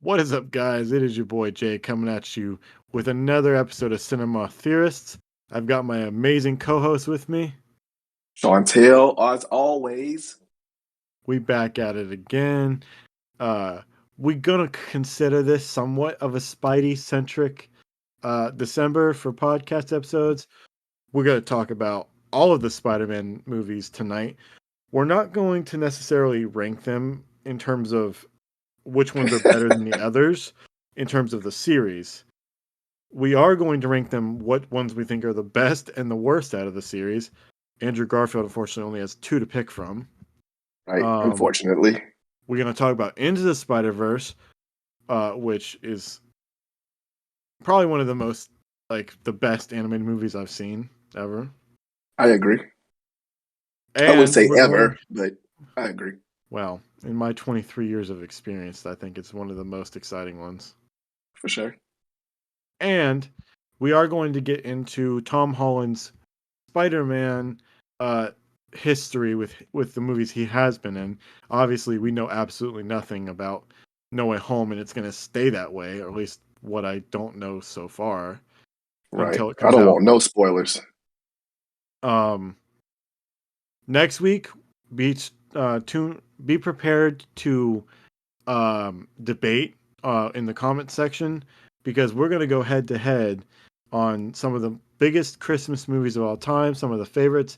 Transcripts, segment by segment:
What is up, guys? It is your boy Jay coming at you with another episode of Cinema Theorists. I've got my amazing co-host with me. Chantel, as always. We back at it again. Uh, we gonna consider this somewhat of a Spidey-centric December for podcast episodes. We're gonna talk about all of the Spider-Man movies tonight. We're not going to necessarily rank them in terms of which ones are better than the others in terms of the series. We are going to rank them what ones we think are the best and the worst out of the series. Andrew Garfield, unfortunately, only has two to pick from. Right, Um, unfortunately. we're going to talk about Into the Spider-Verse, which is probably one of the most, like, the best animated movies I've seen ever. I agree. I wouldn't And say we're going, ever, but I agree. well, in my 23 years of experience, I think it's one of the most exciting ones. For sure. And we are going to get into Tom Holland's Spider-Man uh, history with the movies he has been in. Obviously, we know absolutely nothing about No Way Home, and it's going to stay that way, or at least what I don't know so far Right. until it I comes don't out. want no spoilers. Um, Next week, be prepared to debate in the comment section because we're going to go head to head on some of the biggest Christmas movies of all time, some of the favorites,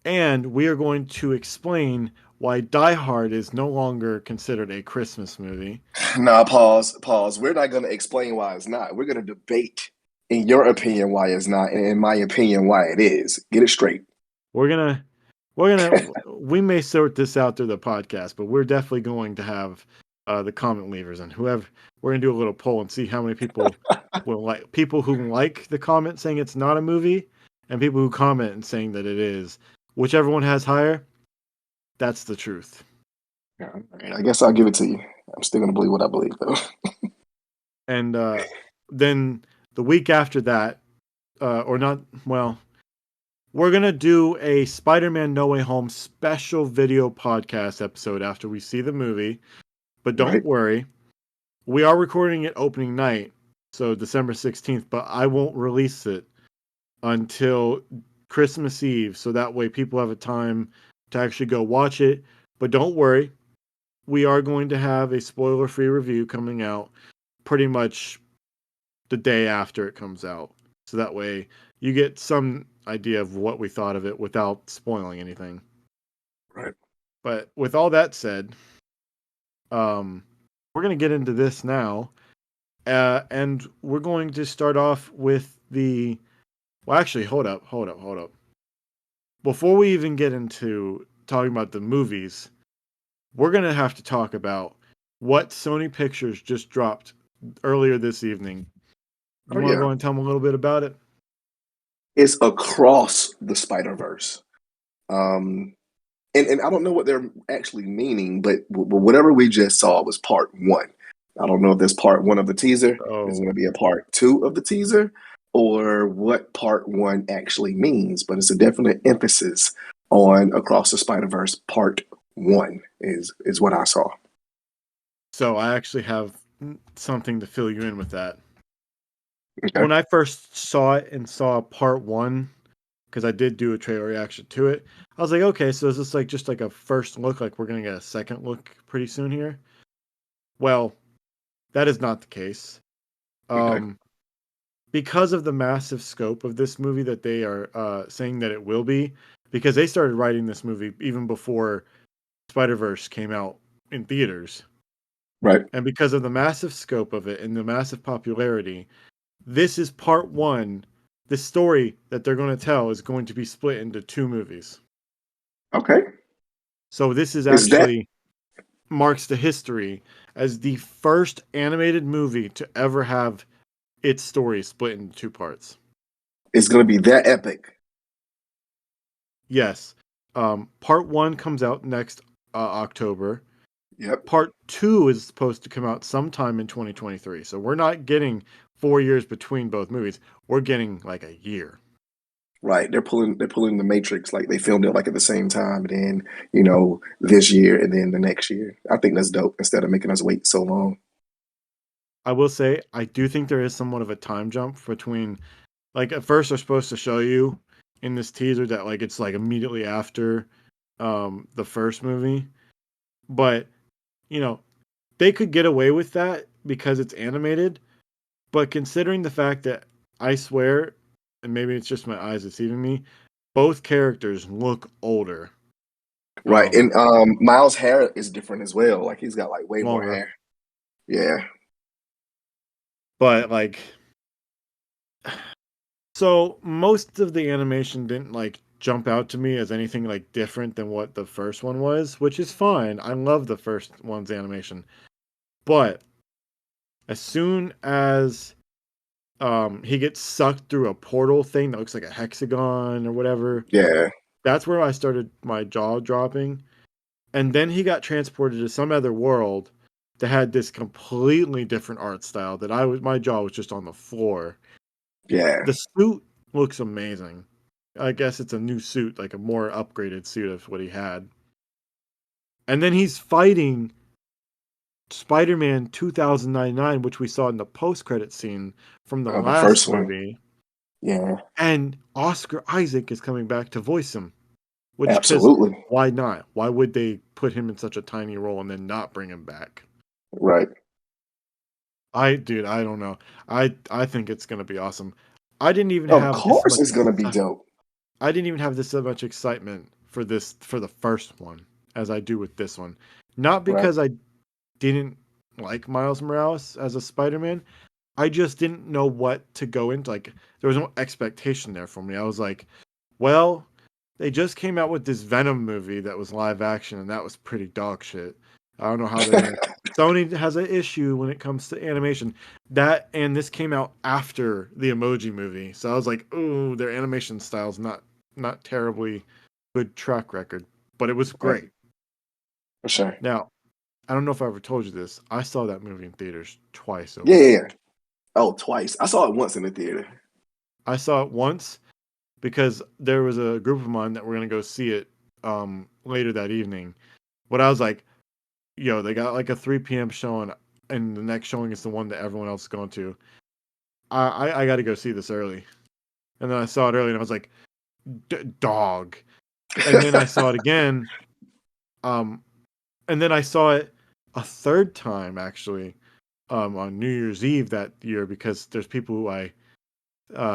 and we are going to explain why Die Hard is no longer considered a Christmas movie. Nah, pause. We're not going to explain why it's not. We're going to debate, in your opinion, why it's not, and in my opinion, why it is. Get it straight. We're gonna we may sort this out through the podcast, but we're definitely going to have the comment leavers and whoever we're gonna do a little poll and see how many people will like people who like the comment saying it's not a movie and people who comment and saying that it is. Whichever one has higher, that's the truth. Yeah, I guess I'll give it to you. I'm still going to believe what I believe, though. And then the week after that, or not, well, we're going to do a Spider Man No Way Home special video podcast episode after we see the movie. But don't Right? worry, we are recording it opening night, so December 16th, but I won't release it until Christmas Eve. So that way people have a time to actually go watch it. But don't worry, we are going to have a spoiler free review coming out pretty much the day after it comes out. So that way you get some idea of what we thought of it without spoiling anything. Right. But with all that said, we're going to get into this now. And we're going to start off with the. Well, actually, hold up. Before we even get into talking about the movies, we're going to have to talk about what Sony Pictures just dropped earlier this evening. Oh, You want to yeah. go and tell them a little bit about it? It's across the Spider-Verse. Um, and I don't know what they're actually meaning, but whatever we just saw was part one. I don't know if there's part one of the teaser, there's going Oh, to be a part two of the teaser, or what part one actually means. But it's a definite emphasis on Across the Spider-Verse part one is what I saw. so I actually have something to fill you in with that. Okay. When I first saw it and saw part one, because I did do a trailer reaction to it, I was like, okay, so is this like just like a first look? Like we're gonna get a second look pretty soon here? Well, that is not the case. Okay. Um, because of the massive scope of this movie that they are saying that it will be, because they started writing this movie even before Spider Verse came out in theaters, Right. and because of the massive scope of it and the massive popularity, this is part one. The story that they're going to tell is going to be split into two movies. Okay. So this is Is that actually marks the history as the first animated movie to ever have its story split into two parts. it's going to be that epic? Yes. Part one comes out next October. Yep. Part two is supposed to come out sometime in 2023. So we're not getting 4 years between both movies. We're getting like a year. Right. They're pulling the Matrix, like they filmed it like at the same time, and then, this year and then the next year. I think that's dope instead of making us wait so long. I will say I do think there is somewhat of a time jump between, like, at first they're supposed to show you in this teaser that like it's like immediately after the first movie, but you know, they could get away with that because it's animated, but considering the fact that I swear, and maybe it's just my eyes deceiving me, both characters look older. Right. And Miles' hair is different as well. Like he's got like way more Longer. hair. Yeah. But like, so most of the animation didn't like jump out to me as anything like different than what the first one was, which is fine. I love the first one's animation. But as soon as he gets sucked through a portal thing that looks like a hexagon or whatever, Yeah. that's where I started my jaw dropping. And then he got transported to some other world that had this completely different art style that my jaw was just on the floor. Yeah. The suit looks amazing. I guess it's a new suit, like a more upgraded suit of what he had. And then he's fighting Spider-Man 2099, which we saw in the post-credit scene from the The last first one. movie. Yeah. And Oscar Isaac is coming back to voice him. Which, because Absolutely. why not? Why would they put him in such a tiny role and then not bring him back? Right. Dude, I don't know. I think it's gonna be awesome. I didn't even Of have this course much. it's gonna be dope. I didn't even have this so much excitement for the first one as I do with this one. Not Right. because I didn't like Miles Morales as a Spider-Man. I just didn't know what to go into. Like there was no expectation there for me. I was like, well, they just came out with this Venom movie that was live action, and that was pretty dog shit. I don't know how they're gonna. Sony has an issue when it comes to animation. That and this came out after the Emoji movie, so I was like, "Ooh, their animation style's not terribly good track record, but it was Right. great." For sure. Now, I don't know if I ever told you this. I saw that movie in theaters twice Yeah, over. yeah, yeah. Oh, twice. I saw it once in the theater. I saw it once because there was a group of mine that were gonna go see it later that evening. But I was like, yo, they got like a 3 p.m. showing, and the next showing is the one that everyone else is going to. I got to go see this early. And then I saw it early, and I was like, dog. And then I saw it again. Um, and then I saw it a third time actually, on New Year's Eve that year because there's people who I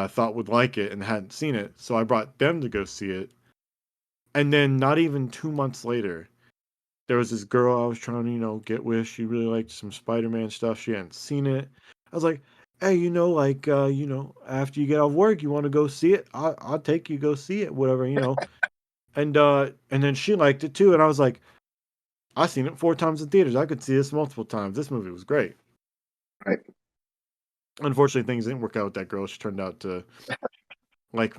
thought would like it and hadn't seen it, so I brought them to go see it. And then not even 2 months later, there was this girl I was trying to, get with. She really liked some Spider-Man stuff. She hadn't seen it. I was like, hey, like, after you get off work, you want to go see it? I'll take you go see it, whatever. And then she liked it too. And I was like, I've seen it 4 times in theaters. I could see this multiple times. This movie was great. Right. Unfortunately, things didn't work out with that girl. She turned out to like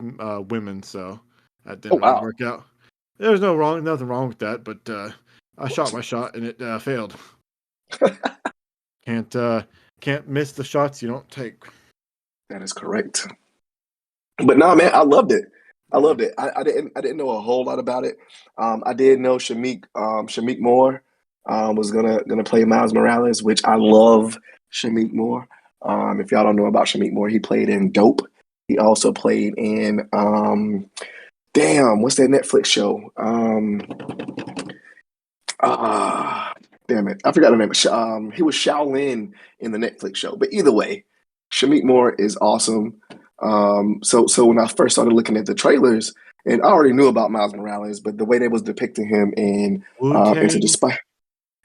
women, so that Oh didn't really wow. work out. There's nothing wrong with that, but I shot my shot and it failed. Can't can't miss the shots you don't take. That is correct. But no, man, I loved it. I loved it. I didn't know a whole lot about it. I did know Shamik Moore was gonna play Miles Morales, which I love Shamik Moore. If y'all don't know about Shamik Moore, he played in Dope. He also played in damn, what's that Netflix show? Ah, damn it, I forgot the name. He was Shaolin in the Netflix show. But either way, Shamik Moore is awesome. So when I first started looking at the trailers, and I already knew about Miles Morales, but the way they was depicting him in Wu Into the Tang. Spy,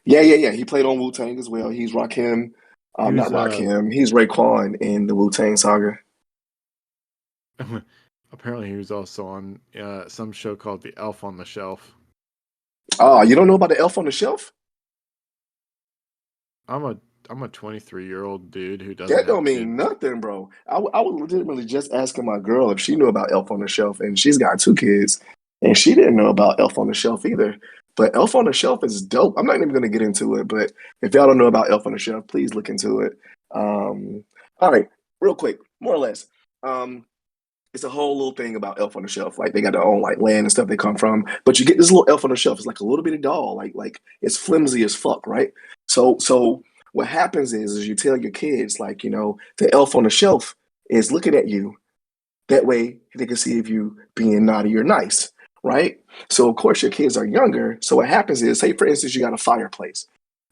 yeah, yeah, yeah, he played on Wu Tang as well. He's Rakim, He was not Rakim. He's Raekwon in the Wu Tang saga. apparently he was also on some show called The Elf on the Shelf. Oh, you don't know about the Elf on the Shelf? I'm a I'm a 23-year-old dude who doesn't That have don't mean kids. nothing, bro. I was legitimately just asking my girl if she knew about Elf on the Shelf, and she's got two kids, and she didn't know about Elf on the Shelf either. But Elf on the Shelf is dope. I'm not even going to get into it, but if y'all don't know about Elf on the Shelf, please look into it. All right, real quick, more or less. Um, it's a whole little thing about Elf on the Shelf. Like they got their own like land and stuff they come from. But you get this little Elf on the Shelf. It's like a little bitty doll. Like it's flimsy as fuck, right? So what happens is you tell your kids, like, the elf on the shelf is looking at you. That way they can see if you being naughty or nice, right? So of course your kids are younger. So what happens is, say for instance, you got a fireplace.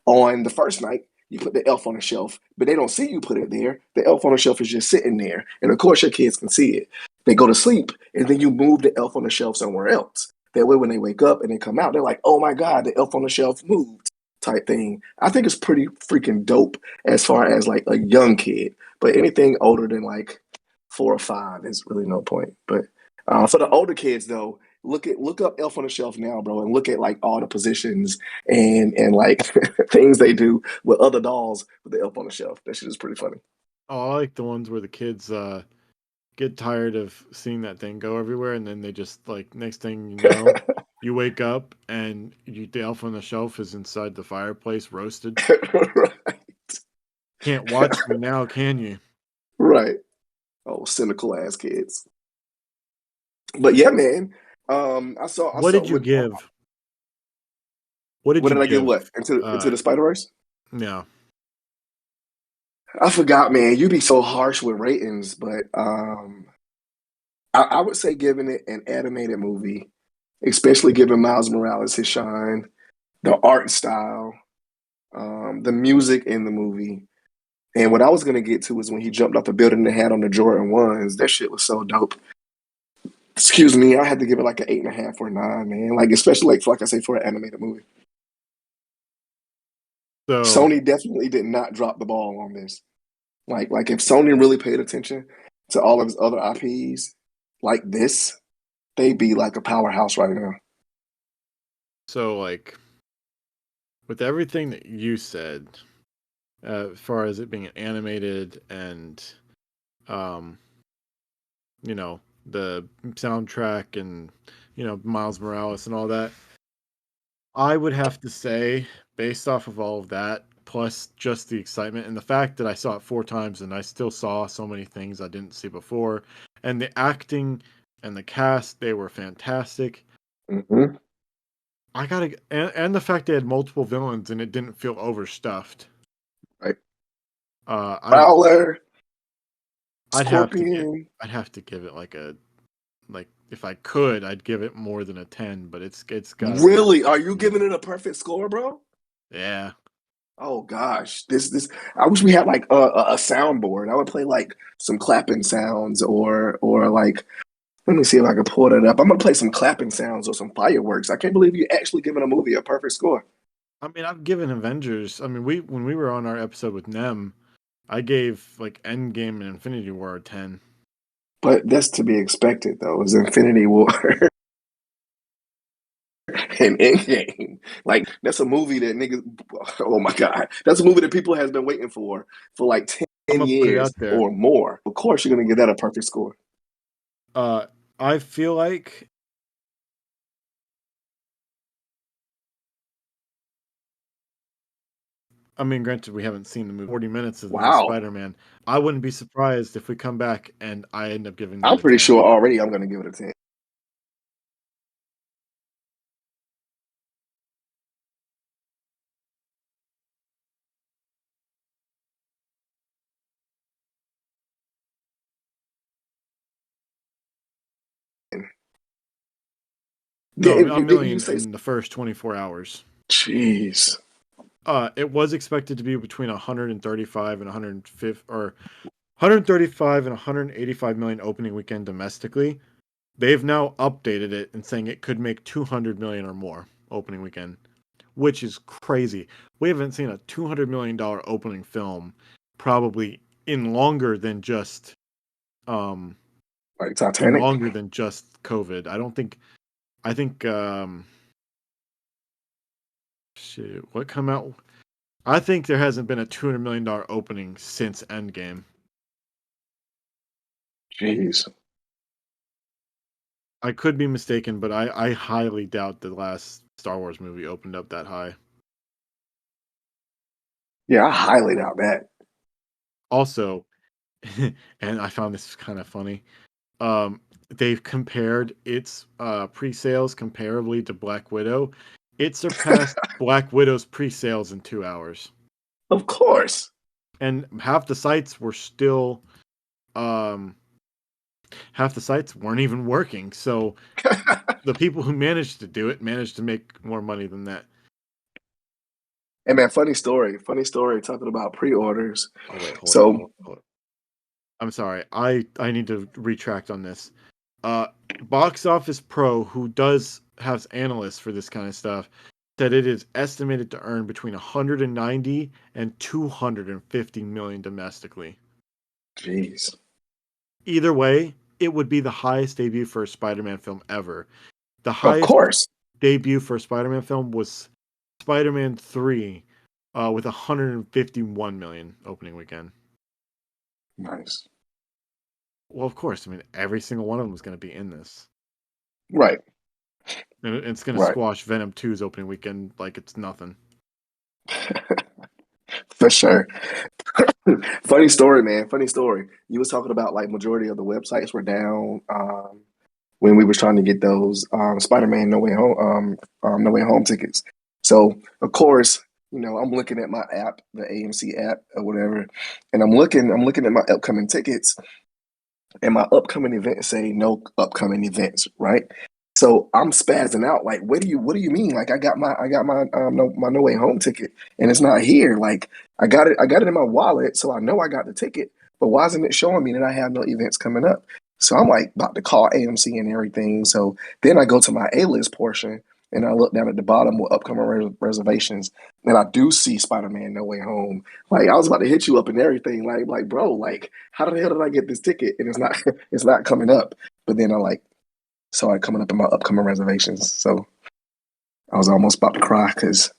On the first night, you put the elf on the shelf, but they don't see you put it there. The elf on the shelf is just sitting there. And of course your kids can see it. They go to sleep and then you move the elf on the shelf somewhere else. That way when they wake up and they come out, they're like, oh my God, the elf on the shelf moved type thing. I think it's pretty freaking dope as far as like a young kid. But anything older than like 4 or 5 is really no point. But for the older kids though, look up Elf on the Shelf now, bro, and look at like all the positions and like things they do with other dolls with the Elf on the Shelf. That shit is pretty funny. Oh, I like the ones where the kids get tired of seeing that thing go everywhere, and then they just like next thing you know, you wake up and the elf on the shelf is inside the fireplace roasted. Right. Can't watch me now, can you? Right. Oh, cynical ass kids. But yeah, man. I What saw did you what give? What did what you did I give give? what? Into Uh, the Spider-Verse? yeah. I forgot, man. You be so harsh with ratings, but I would say giving it an animated movie, especially giving Miles Morales his shine, the art style, the music in the movie. And what I was gonna get to was when he jumped off the building and had on the Jordan ones. That shit was so dope. Excuse me, I had to give it like an 8.5 or 9, man. Like especially like I say for an animated movie. So Sony definitely did not drop the ball on this. Like if Sony really paid attention to all of his other IPs like this, they'd be like a powerhouse right now. like with everything that you said, as far as it being animated and um, the soundtrack and Miles Morales and all that, I would have to say, based off of all of that, plus just the excitement and the fact that I saw it 4 times and I still saw so many things I didn't see before, and the acting and the cast, they were fantastic. Mm-hmm. I gotta, and the fact they had multiple villains and it didn't feel overstuffed. Right. Uh, I'd Prowler, I'd have to get, Scorpion. I'd have to give it like if I could, I'd give it more than a 10, but it's gotta be Really? Are you yeah. giving it a perfect score, bro? Yeah. Oh gosh, this. I wish we had like a soundboard. I would play like some clapping sounds or like. Let me see if I can pull that up. I'm gonna play some clapping sounds or some fireworks. I can't believe you actually giving a movie a perfect score. I mean, I've given Avengers. I mean, we when we were on our episode with Nem, I gave like Endgame and Infinity War a 10. But that's to be expected, though. Is Infinity War and Endgame? Like that's a movie that niggas. Oh my god, that's a movie that people has been waiting for like I'm 10 gonna put it years out there. or more. Of course, you're gonna give that a perfect score. Uh, I feel like I mean, granted, we haven't seen the movie 40 minutes of the new Wow, Spider-Man. I wouldn't be surprised if we come back and I end up giving that I'm a pretty 10. sure already. I'm gonna give it a 10. No, a Didn't you million say? in the first 24 hours. Jeez, It was expected to be between 135 and 150 or 135 and 185 million opening weekend domestically. They've now updated it and saying it could make 200 million or more opening weekend, which is crazy. We haven't seen a $200 million opening film probably in longer than just um like Titanic. COVID. I think shit, what come out? I think there hasn't been a $200 million opening since Endgame. Jeez. I could be mistaken, but I highly doubt the last Star Wars movie opened up that high. Yeah, I highly doubt that. Also, and I found this kind of funny. They've compared its pre-sales comparably to Black Widow. It surpassed Black Widow's pre-sales in 2 hours. Of course. And half the sites were still, um, half the sites weren't even working. So the people who managed to do it managed to make more money than that. And man, funny story. Funny story talking about pre-orders. Oh wait, hold up, So hold up. I'm sorry. I need to retract on this. Box Office Pro, who does has analysts for this kind of stuff, said it is estimated to earn between 190 and 250 million domestically. jeez. Either way, it would be the highest debut for a Spider-Man film ever. The Of highest course. debut for a Spider-Man film was Spider-Man 3 with 151 million opening weekend. Nice. Well, of course. I mean, every single one of them is going to be in this. Right. And it's going to Right. squash Venom 2's opening weekend like it's nothing. For sure. Funny story, man. Funny story. You was talking about like majority of the websites were down when we was trying to get those Spider-Man No Way Home tickets. So of course, I'm looking at my app, the AMC app or whatever, and I'm looking at my upcoming tickets, and my upcoming events say no upcoming events, right? So I'm spazzing out. Like, what do you mean? Like, I got my No Way Home ticket, and it's not here. Like, I got it in my wallet, so I know I got the ticket. But why isn't it showing me that I have no events coming up? So I'm like about to call AMC and everything. So then I go to my A list portion, and I look down at the bottom with upcoming reservations, and I do see Spider-Man No Way Home. Like I was about to hit you up and everything. Like bro, like how the hell did I get this ticket? And it's not it's not coming up. But then I like saw it coming up in my upcoming reservations. So I was almost about to cry because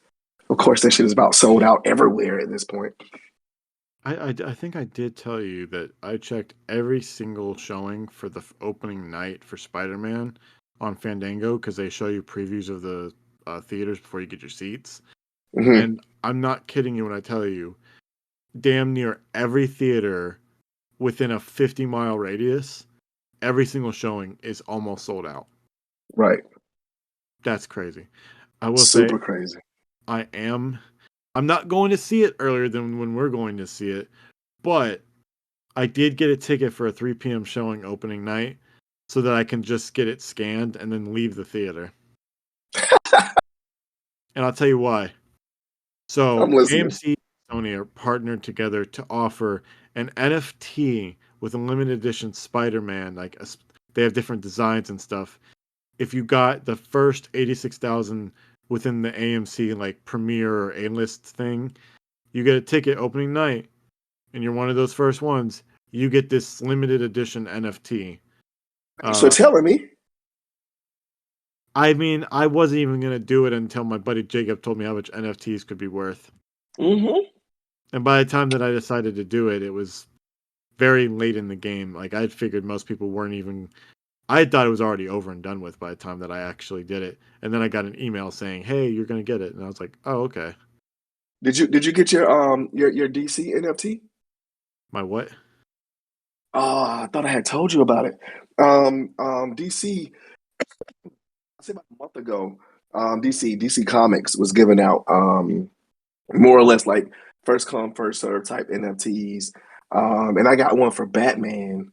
of course that shit is about sold out everywhere at this point. I think I did tell you that I checked every single showing for the opening night for Spider-Man on Fandango because they show you previews of the theaters before you get your seats. Hmm. And I'm not kidding you when I tell you, damn near every theater within a 50-mile radius, every single showing is almost sold out. Right. That's crazy. I will say Super crazy. I am I'm not going to see it earlier than when we're going to see it, but I did get a ticket for a 3 p.m. showing opening night so that I can just get it scanned and then leave the theater. And I'll tell you why. I'm So listening. AMC and Sony are partnered together to offer an NFT with a limited edition Spider-Man. They have different designs and stuff. If you got the first 86,000 within the AMC like premiere or A-list thing, you get a ticket opening night, and you're one of those first ones. You get this limited edition NFT. So Uh, telling me. I mean, I wasn't even gonna do it until my buddy Jacob told me how much NFTs could be worth. Hmm. And by the time that I decided to do it, it was very late in the game. Like I'd figured most people weren't even. I thought it was already over and done with by the time that I actually did it. And then I got an email saying, "Hey, you're gonna get it," and I was like, "Oh, okay." Did you get your DC NFT? My what? Oh, I thought I had told you about it. DC, I say about a month ago, DC Comics was giving out more or less like first come first serve type NFTs, and I got one for Batman.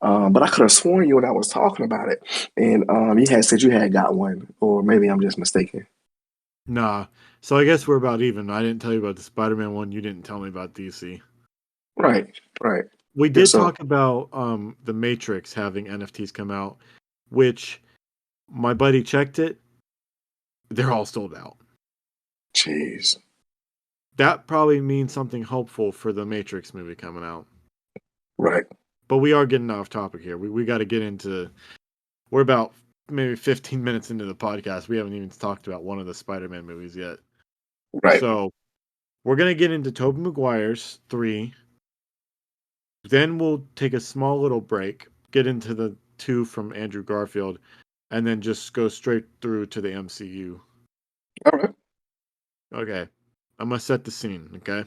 But I could have sworn you and I was talking about it, and you had said you had got one, or maybe I'm just mistaken. Nah. So I guess we're about even. I didn't tell you about the Spider-Man one. You didn't tell me about DC. Right, right. We Guess did so. talk about the Matrix having NFTs come out, which my buddy checked it. They're all sold out. Jeez. That probably means something hopeful for the Matrix movie coming out. Right, But we are getting off topic here. We got to get into. We're about maybe 15 minutes into the podcast. We haven't even talked about one of the Spider-Man movies yet. right. So we're gonna get into Tobey Maguire's 3. Then we'll take a small little break, get into the 2 from Andrew Garfield, and then just go straight through to the MCU. All right. Okay. I'm gonna set the scene, okay?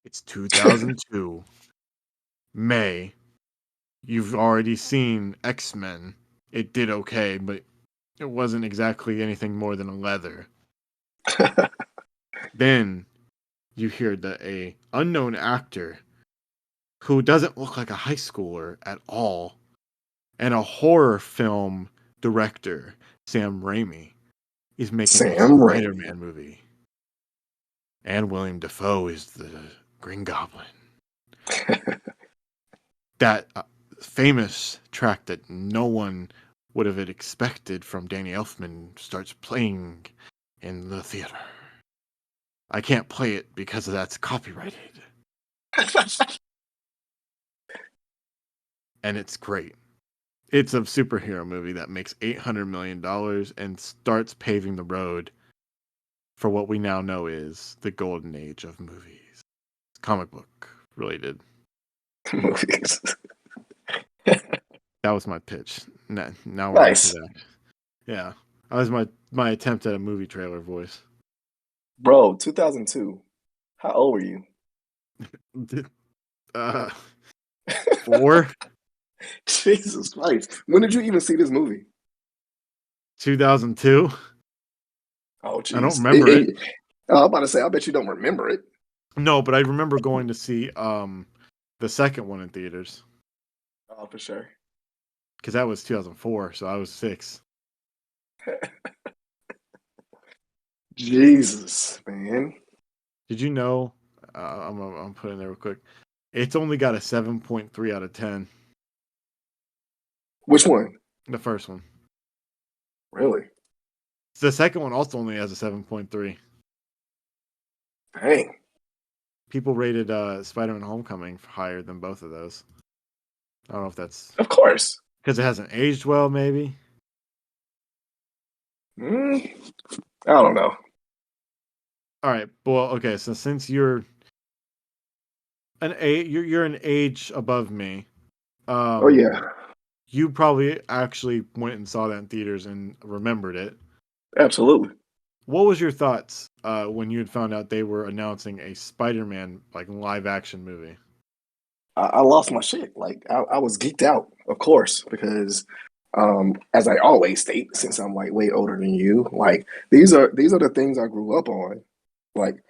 It's 2002, May. You've already seen X-Men. It did okay, but it wasn't exactly anything more than a leather. Then you hear that a unknown actor who doesn't look like a high schooler at all, and a horror film director, Sam Raimi, is making a Sam Raimi. Spider-Man movie. And William Dafoe is the Green Goblin. That famous track that no one would have expected from Danny Elfman starts playing in the theater. I can't play it because that's copyrighted. And it's great. It's a superhero movie that makes $800 million and starts paving the road for what we now know is the golden age of movies. Comic book related. Movies. That was my pitch. Now we're Nice. into that. Yeah. That was my attempt at a movie trailer voice. Bro, 2002. How old were you? Uh, 4? Jesus Christ. When did you even see this movie? 2002? Oh, I don't jeez. remember it. I'm about to say, I bet you don't remember it. No, but I remember going to see the second one in theaters. Oh, for sure. Because that was 2004, so I was 6. Jesus, man. Did you know? I'm putting there real quick. It's only got a 7.3 out of 10. Which one? The first one. Really? The second one also only has a 7.3. Dang. People rated Spider-Man Homecoming higher than both of those. I don't know if that's Of course. because it hasn't aged well, maybe. I don't know. All right. Well, okay. So since you're you're an age above me, Oh, yeah. you probably actually went and saw that in theaters and remembered it. Absolutely. What was your thoughts when you had found out they were announcing a Spider-Man like live action movie? I lost my shit. Like, I was geeked out, of course, because as I always state, since I'm like way older than you, like these are the things I grew up on. Like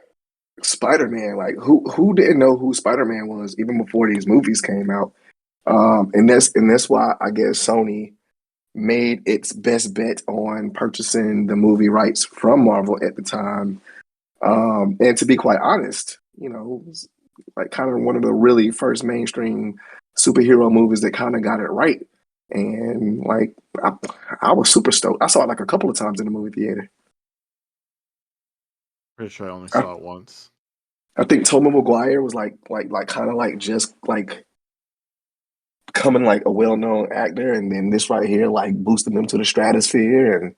Spider-Man, like who didn't know who Spider-Man was even before these movies came out? And that's why I guess Sony made its best bet on purchasing the movie rights from Marvel at the time. And to be quite honest, it was like kind of one of the really first mainstream superhero movies that kind of got it right. And like I was super stoked. I saw it like a couple of times in the movie theater. Pretty sure I only I, saw it once. I think Tobey Maguire was like kind of like just like becoming like a well-known actor, and then this right here like boosted him to the stratosphere, and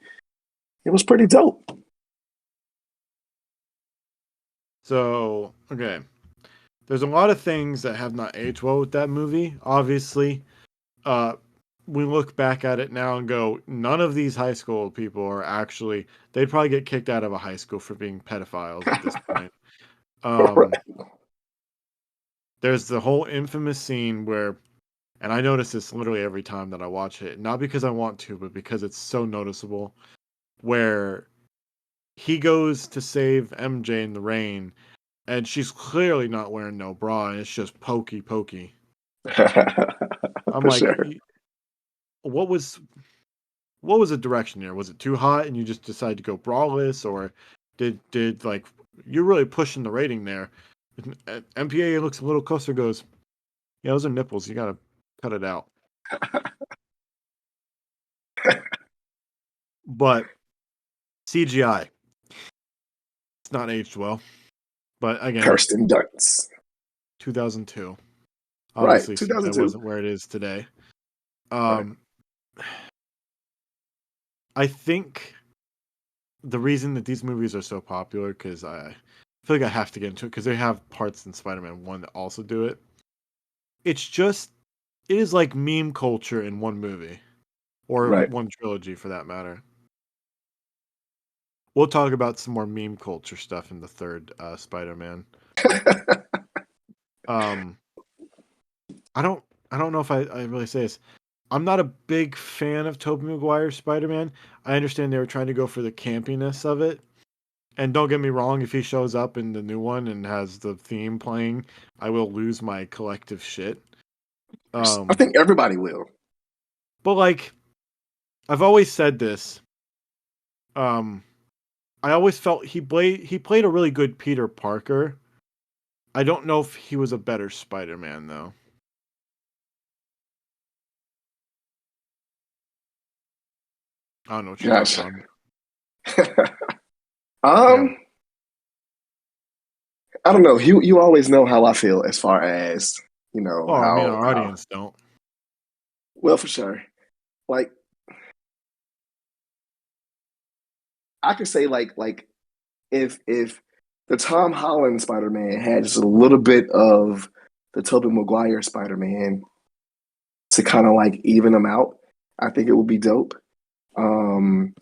it was pretty dope. So, okay. There's a lot of things that have not aged well with that movie. Obviously, uh, we look back at it now and go, none of these high school people are actually. They'd probably get kicked out of a high school for being pedophiles at this point. Um, Right. there's the whole infamous scene where, and I notice this literally every time that I watch it, not because I want to, but because it's so noticeable, where he goes to save MJ in the rain, and she's clearly not wearing no bra, and it's just pokey. I'm For like, sure. what was what was the direction there? Was it too hot and you just decided to go braless, or did like you're really pushing the rating there? MPA looks a little closer, goes, yeah, those are nipples. You gotta cut it out. But CGI, it's not aged well. But again, Kirsten Dunst. 2002. Right. Obviously, CGI 2002. wasn't where it is today. Right. Um, I think the reason that these movies are so popular, because I feel like I have to get into it, because they have parts in Spider-Man 1 that also do it. It's just, it is like meme culture in one movie, or Right. one trilogy for that matter. We'll talk about some more meme culture stuff in the third Spider-Man. Um, I don't, I don't know if I really say this. I'm not a big fan of Tobey Maguire's Spider-Man. I understand they were trying to go for the campiness of it, And don't get me wrong, if he shows up in the new one and has the theme playing, I will lose my collective shit. I think everybody will. But like, I've always said this. Um, I always felt he played a really good Peter Parker. I don't know if he was a better Spider-Man though. I don't know what your thoughts Gotcha. on. Yeah. um, I don't know. You always know how I feel as far as Oh, I mean, our how audience don't. well for sure. Like I could say if the Tom Holland Spider Man had just a little bit of the Tobey Maguire Spider Man to kind of like even them out, I think it would be dope. Um,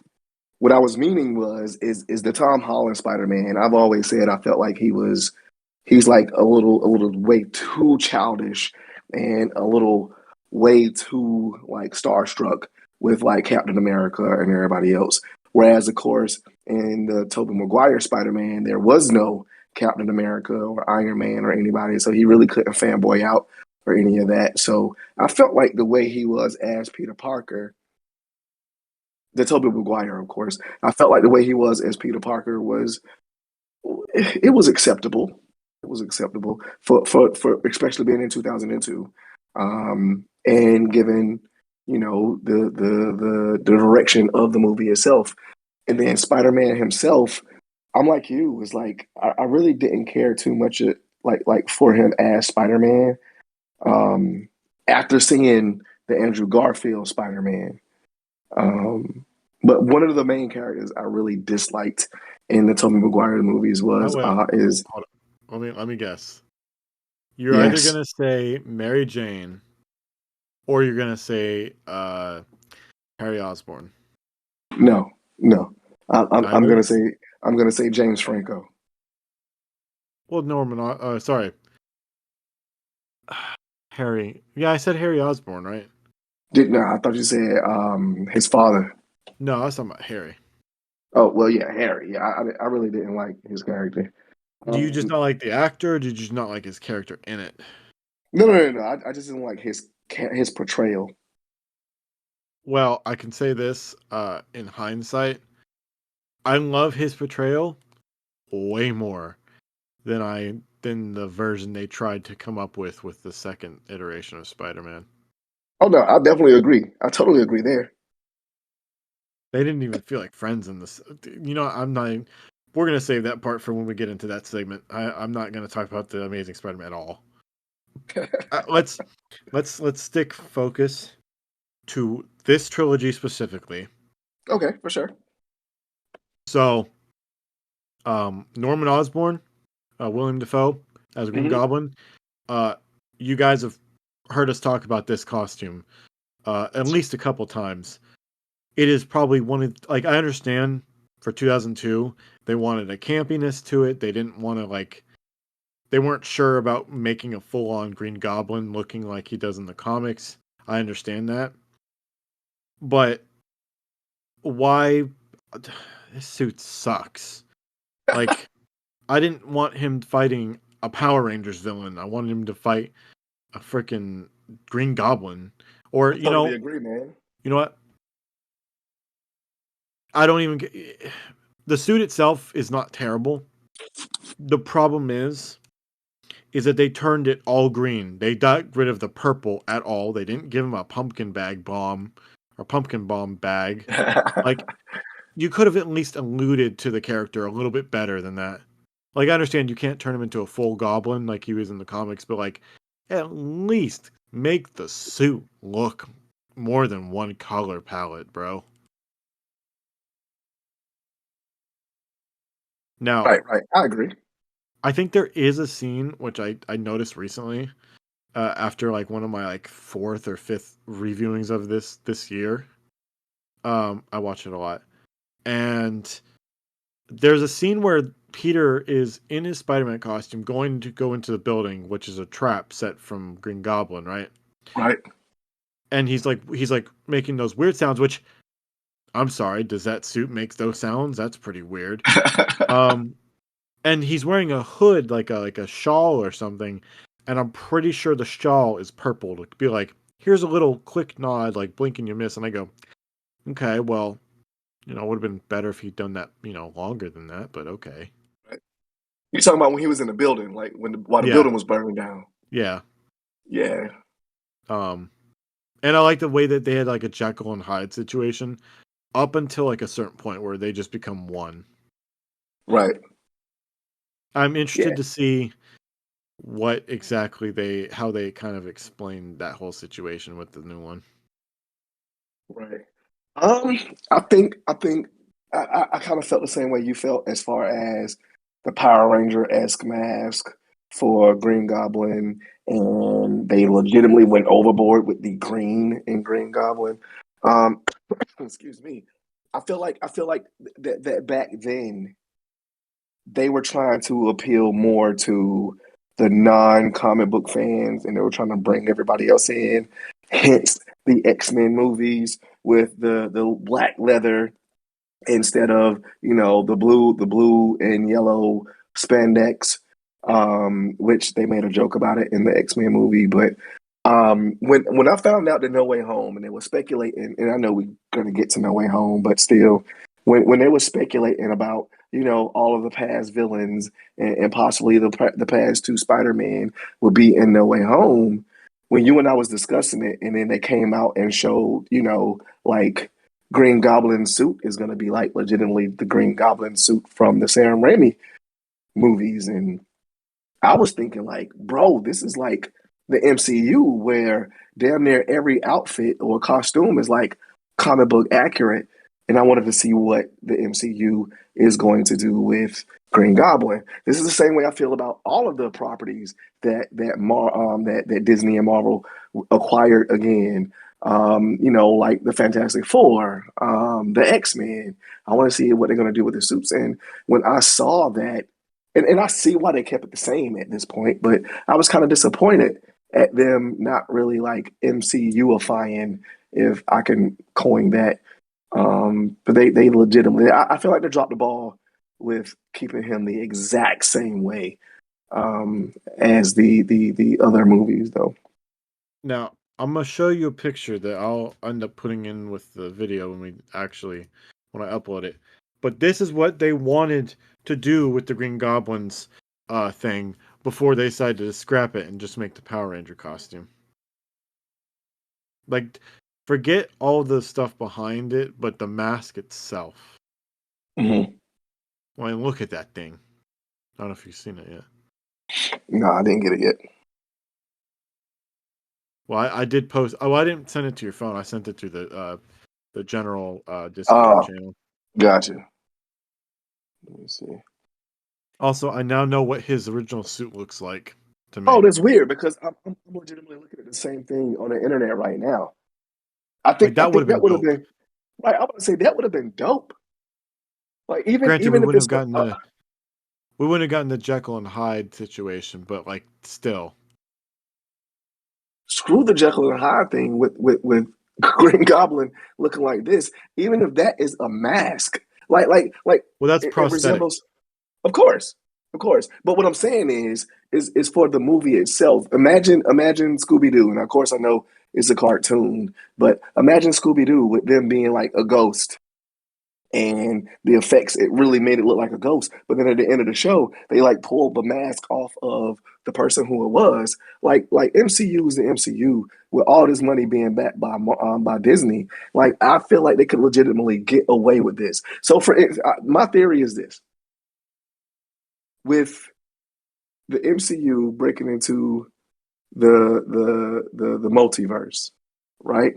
what I was meaning is the Tom Holland Spider Man. I've always said I felt like he's like a little way too childish and a little way too like starstruck with like Captain America and everybody else. Whereas of course in the Tobey Maguire Spider-Man, there was no Captain America or Iron Man or anybody, so he really couldn't fanboy out or any of that. So I felt like the way he was as Peter Parker, the Tobey Maguire, of course, I felt like the way he was as Peter Parker was it was acceptable. It was acceptable for especially being in 2002, and given the direction of the movie itself, and then Spider Man himself. I'm like you. Was like I really didn't care too much like for him as Spider Man. After seeing the Andrew Garfield Spider Man, um, but one of the main characters I really disliked in the Tobey Maguire movies Oh, was wait, is hold on. Let me guess. You're either yes, gonna say Mary Jane or you're gonna say Harry Osborn. no. I'm Neither. gonna say James Franco. Well, Norman. Sorry, Harry. Yeah, I said Harry Osborn, right? Did no, I thought you said his father. No, I was talking about Harry. Oh well, yeah, Harry. Yeah, I really didn't like his character. Do you just Um, not like the actor? Or did you just not like his character in it? no. I just didn't like his portrayal. Well, I can say this in hindsight. I love his portrayal way more than the version they tried to come up with the second iteration of Spider-Man. Oh no, I definitely agree. I totally agree there. They didn't even feel like friends in this. I'm not. We're gonna save that part for when we get into that segment. I'm not gonna talk about the Amazing Spider-Man at all. Let's stick focus to this trilogy specifically. Okay, for sure. So, Norman Osborn, William Defoe as Green Hmm. Goblin. Uh, you guys have heard us talk about this costume at least a couple times. It is probably one of like I understand for 2002 they wanted a campiness to it. They didn't want to like they weren't sure about making a full-on Green Goblin looking like he does in the comics. I understand that. But why this suit sucks. Like I didn't want him fighting a Power Rangers villain. I wanted him to fight a freaking Green Goblin. Or I totally agree, man. you know what? I don't even get the suit itself is not terrible. The problem is that they turned it all green. They got rid of the purple at all. They didn't give him a pumpkin bag bomb or pumpkin bomb bag. Like you could have at least alluded to the character a little bit better than that. Like I understand you can't turn him into a full goblin like he was in the comics, but like at least make the suit look more than one color palette, bro. Now, Right. I agree. I think there is a scene which I noticed recently after like one of my like fourth or fifth reviewings of this year. I watch it a lot, and there's a scene where Peter is in his Spider-Man costume going to go into the building, which is a trap set from Green Goblin, right? Right. And he's like making those weird sounds, which I'm sorry, does that suit make those sounds? That's pretty weird. And he's wearing a hood, like a shawl or something, and I'm pretty sure the shawl is purple. To be like, here's a little quick nod, like blink and you miss, and I go, okay, well, it would have been better if he'd done that, longer than that, but okay. You're talking about when he was in the building, like while the Yeah, building was burning down. yeah. Yeah, And I like the way that they had like a Jekyll and Hyde situation up until like a certain point where they just become one. right. I'm Yeah, interested to see what exactly how they kind of explain that whole situation with the new one. right. Um, I think I kind of felt the same way you felt as far as the Power Ranger-esque mask for Green Goblin, and they legitimately went overboard with the green in Green Goblin. Um, excuse me. I feel like that back then they were trying to appeal more to the non-comic book fans, and they were trying to bring everybody else in. Hence the X-Men movies with the black leather instead of the blue and yellow spandex, which they made a joke about it in the X-Men movie. But when I found out the No Way Home, and they were speculating, and I know we're gonna get to No Way Home, but still, when they were speculating about all of the past villains, and possibly the past two Spider-Man would be in No Way Home, when you and I was discussing it, and then they came out and showed like Green Goblin suit is going to be like legitimately the Green Goblin suit from the Sam Raimi movies. And I was thinking, like, bro, this is like the MCU where damn near every outfit or costume is like comic book accurate. And I wanted to see what the MCU is going to do with Green Goblin. This is the same way I feel about all of the properties that Disney and Marvel acquired again. Like the Fantastic Four, the X-Men. I want to see what they're going to do with the suits. And when I saw that, and I see why they kept it the same at this point, but I was kind of disappointed at them not really like MCU-ifying, if I can coin that. But they legitimately, I feel like they dropped the ball with keeping him the exact same way as the other movies, though. Now, I'm gonna show you a picture that I'll end up putting in with the video when I upload it. But this is what they wanted to do with the Green Goblins thing before they decided to scrap it and just make the Power Ranger costume. Like, forget all the stuff behind it, but the mask itself. Mm-hmm. Well, look at that thing. I don't know if you've seen it yet. No, I didn't get it yet. Well, I did post. Oh, I didn't send it to your phone. I sent it to the general Discord Oh, channel. gotcha. Let me see. Also, I now know what his original suit looks like to Oh, me. that's weird because I'm legitimately looking at the same thing on the internet right now. I Like think I that would have think that been would have dope. been right. I would say that would have been dope. Like even Granted, even if it's we wouldn't have gotten the Jekyll and Hyde situation, but like still. screw the Jekyll and Hyde thing with Green Goblin looking like this. Even if that is a mask, like Well, that's it prosthetic. resembles. Of course, of course. But what I'm saying is for the movie itself. Imagine Scooby Doo, and of course I know it's a cartoon, but imagine Scooby Doo with them being like a ghost, and the effects, it really made it look like a ghost. But then at the end of the show, they like pulled the mask off of the person who it was. Like MCU is the MCU with all this money being backed by Disney. Like I feel like they could legitimately get away with this. So my theory is this: with the MCU breaking into the multiverse, right?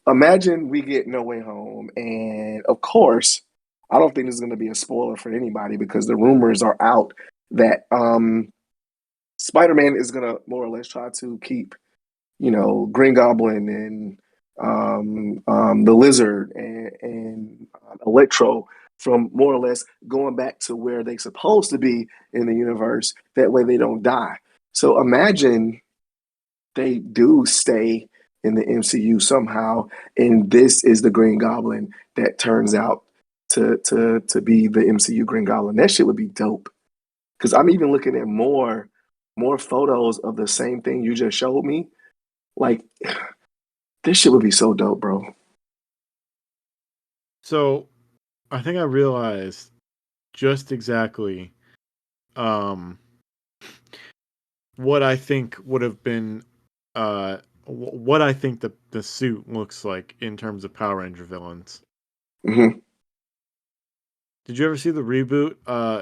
Imagine we get No Way Home, and of course, I don't think this is going to be a spoiler for anybody because the rumors are out that Spider-Man is going to more or less try to keep, Green Goblin and the Lizard and Electro from more or less going back to where they're supposed to be in the universe. That way they don't die. So imagine they do stay in the MCU somehow, and this is the Green Goblin that turns out to be the MCU Green Goblin. That shit would be dope. Because I'm even looking at more photos of the same thing you just showed me. Like this shit would be so dope, bro. So I think I realized just exactly um, what I think would have been what I think the suit looks like in terms of Power Ranger villains. Hmm. Did you ever see the reboot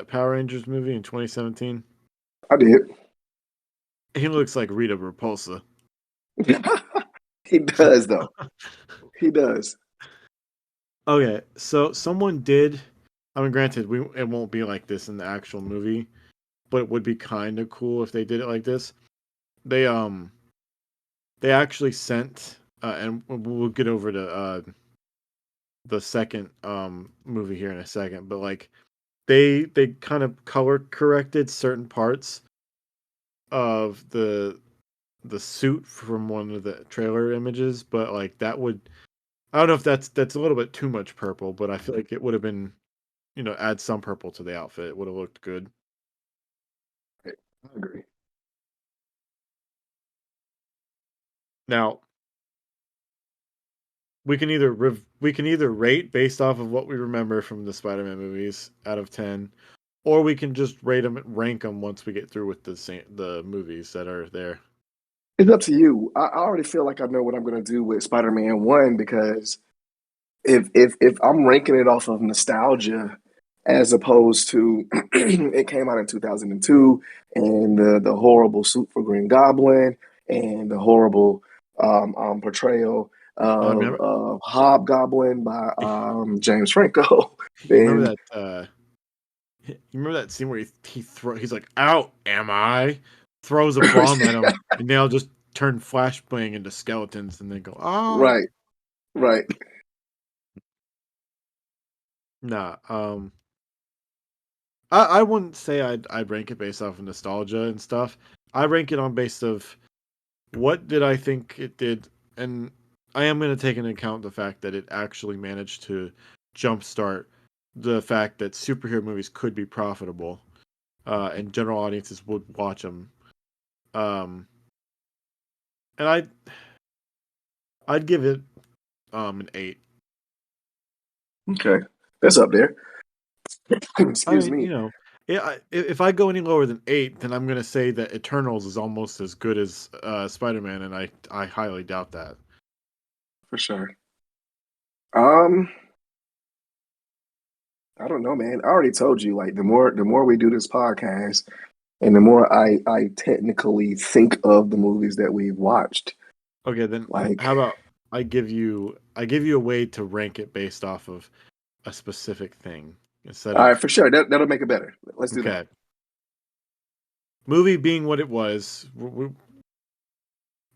Power Rangers movie in 2017? I did. He looks like Rita Repulsa. He does though. He does. Okay, so someone did. I mean, granted, it won't be like this in the actual movie, but it would be kind of cool if they did it like this. They they actually sent and we'll get over to the second movie here in a second, but like they kind of color corrected certain parts of the suit from one of the trailer images, but like that would I don't know if that's a little bit too much purple, but I feel like it would have been add some purple to the outfit. It would have looked good. I agree. Now we can either rate based off of what we remember from the Spider-Man movies out of 10, or we can just rate them, rank them once we get through with the movies that are there. It's up to you. I already feel like I know what I'm gonna do with Spider-Man 1 because if I'm ranking it off of nostalgia as opposed to it came out in 2002 and the horrible suit for Green Goblin and the horrible portrayal I remember of Hobgoblin by James Franco, you remember then that you remember that scene where he's like, "Out, am I?" Throws a bomb at him, and they all just turn flashbang into skeletons, and they go, "Ah." right, right. Nah, I wouldn't say I'd rank it based off of nostalgia and stuff. I rank it on base of what did I think it did, and I am going to take into account the fact that it actually managed to jumpstart the fact that superhero movies could be profitable, and general audiences would watch them. Um, and I'd give it an 8. Okay, that's up there. I Excuse mean, me. if I go any lower than 8, then I'm going to say that Eternals is almost as good as Spider-Man, and I highly doubt that. For sure. Um, I don't know, man. I already told you, like the more we do this podcast, and the more I technically think of the movies that we've watched, Okay, then like how about I give you a way to rank it based off of a specific thing instead all right, of for sure. That'll make it better. Let's do that. okay. Movie being what it was,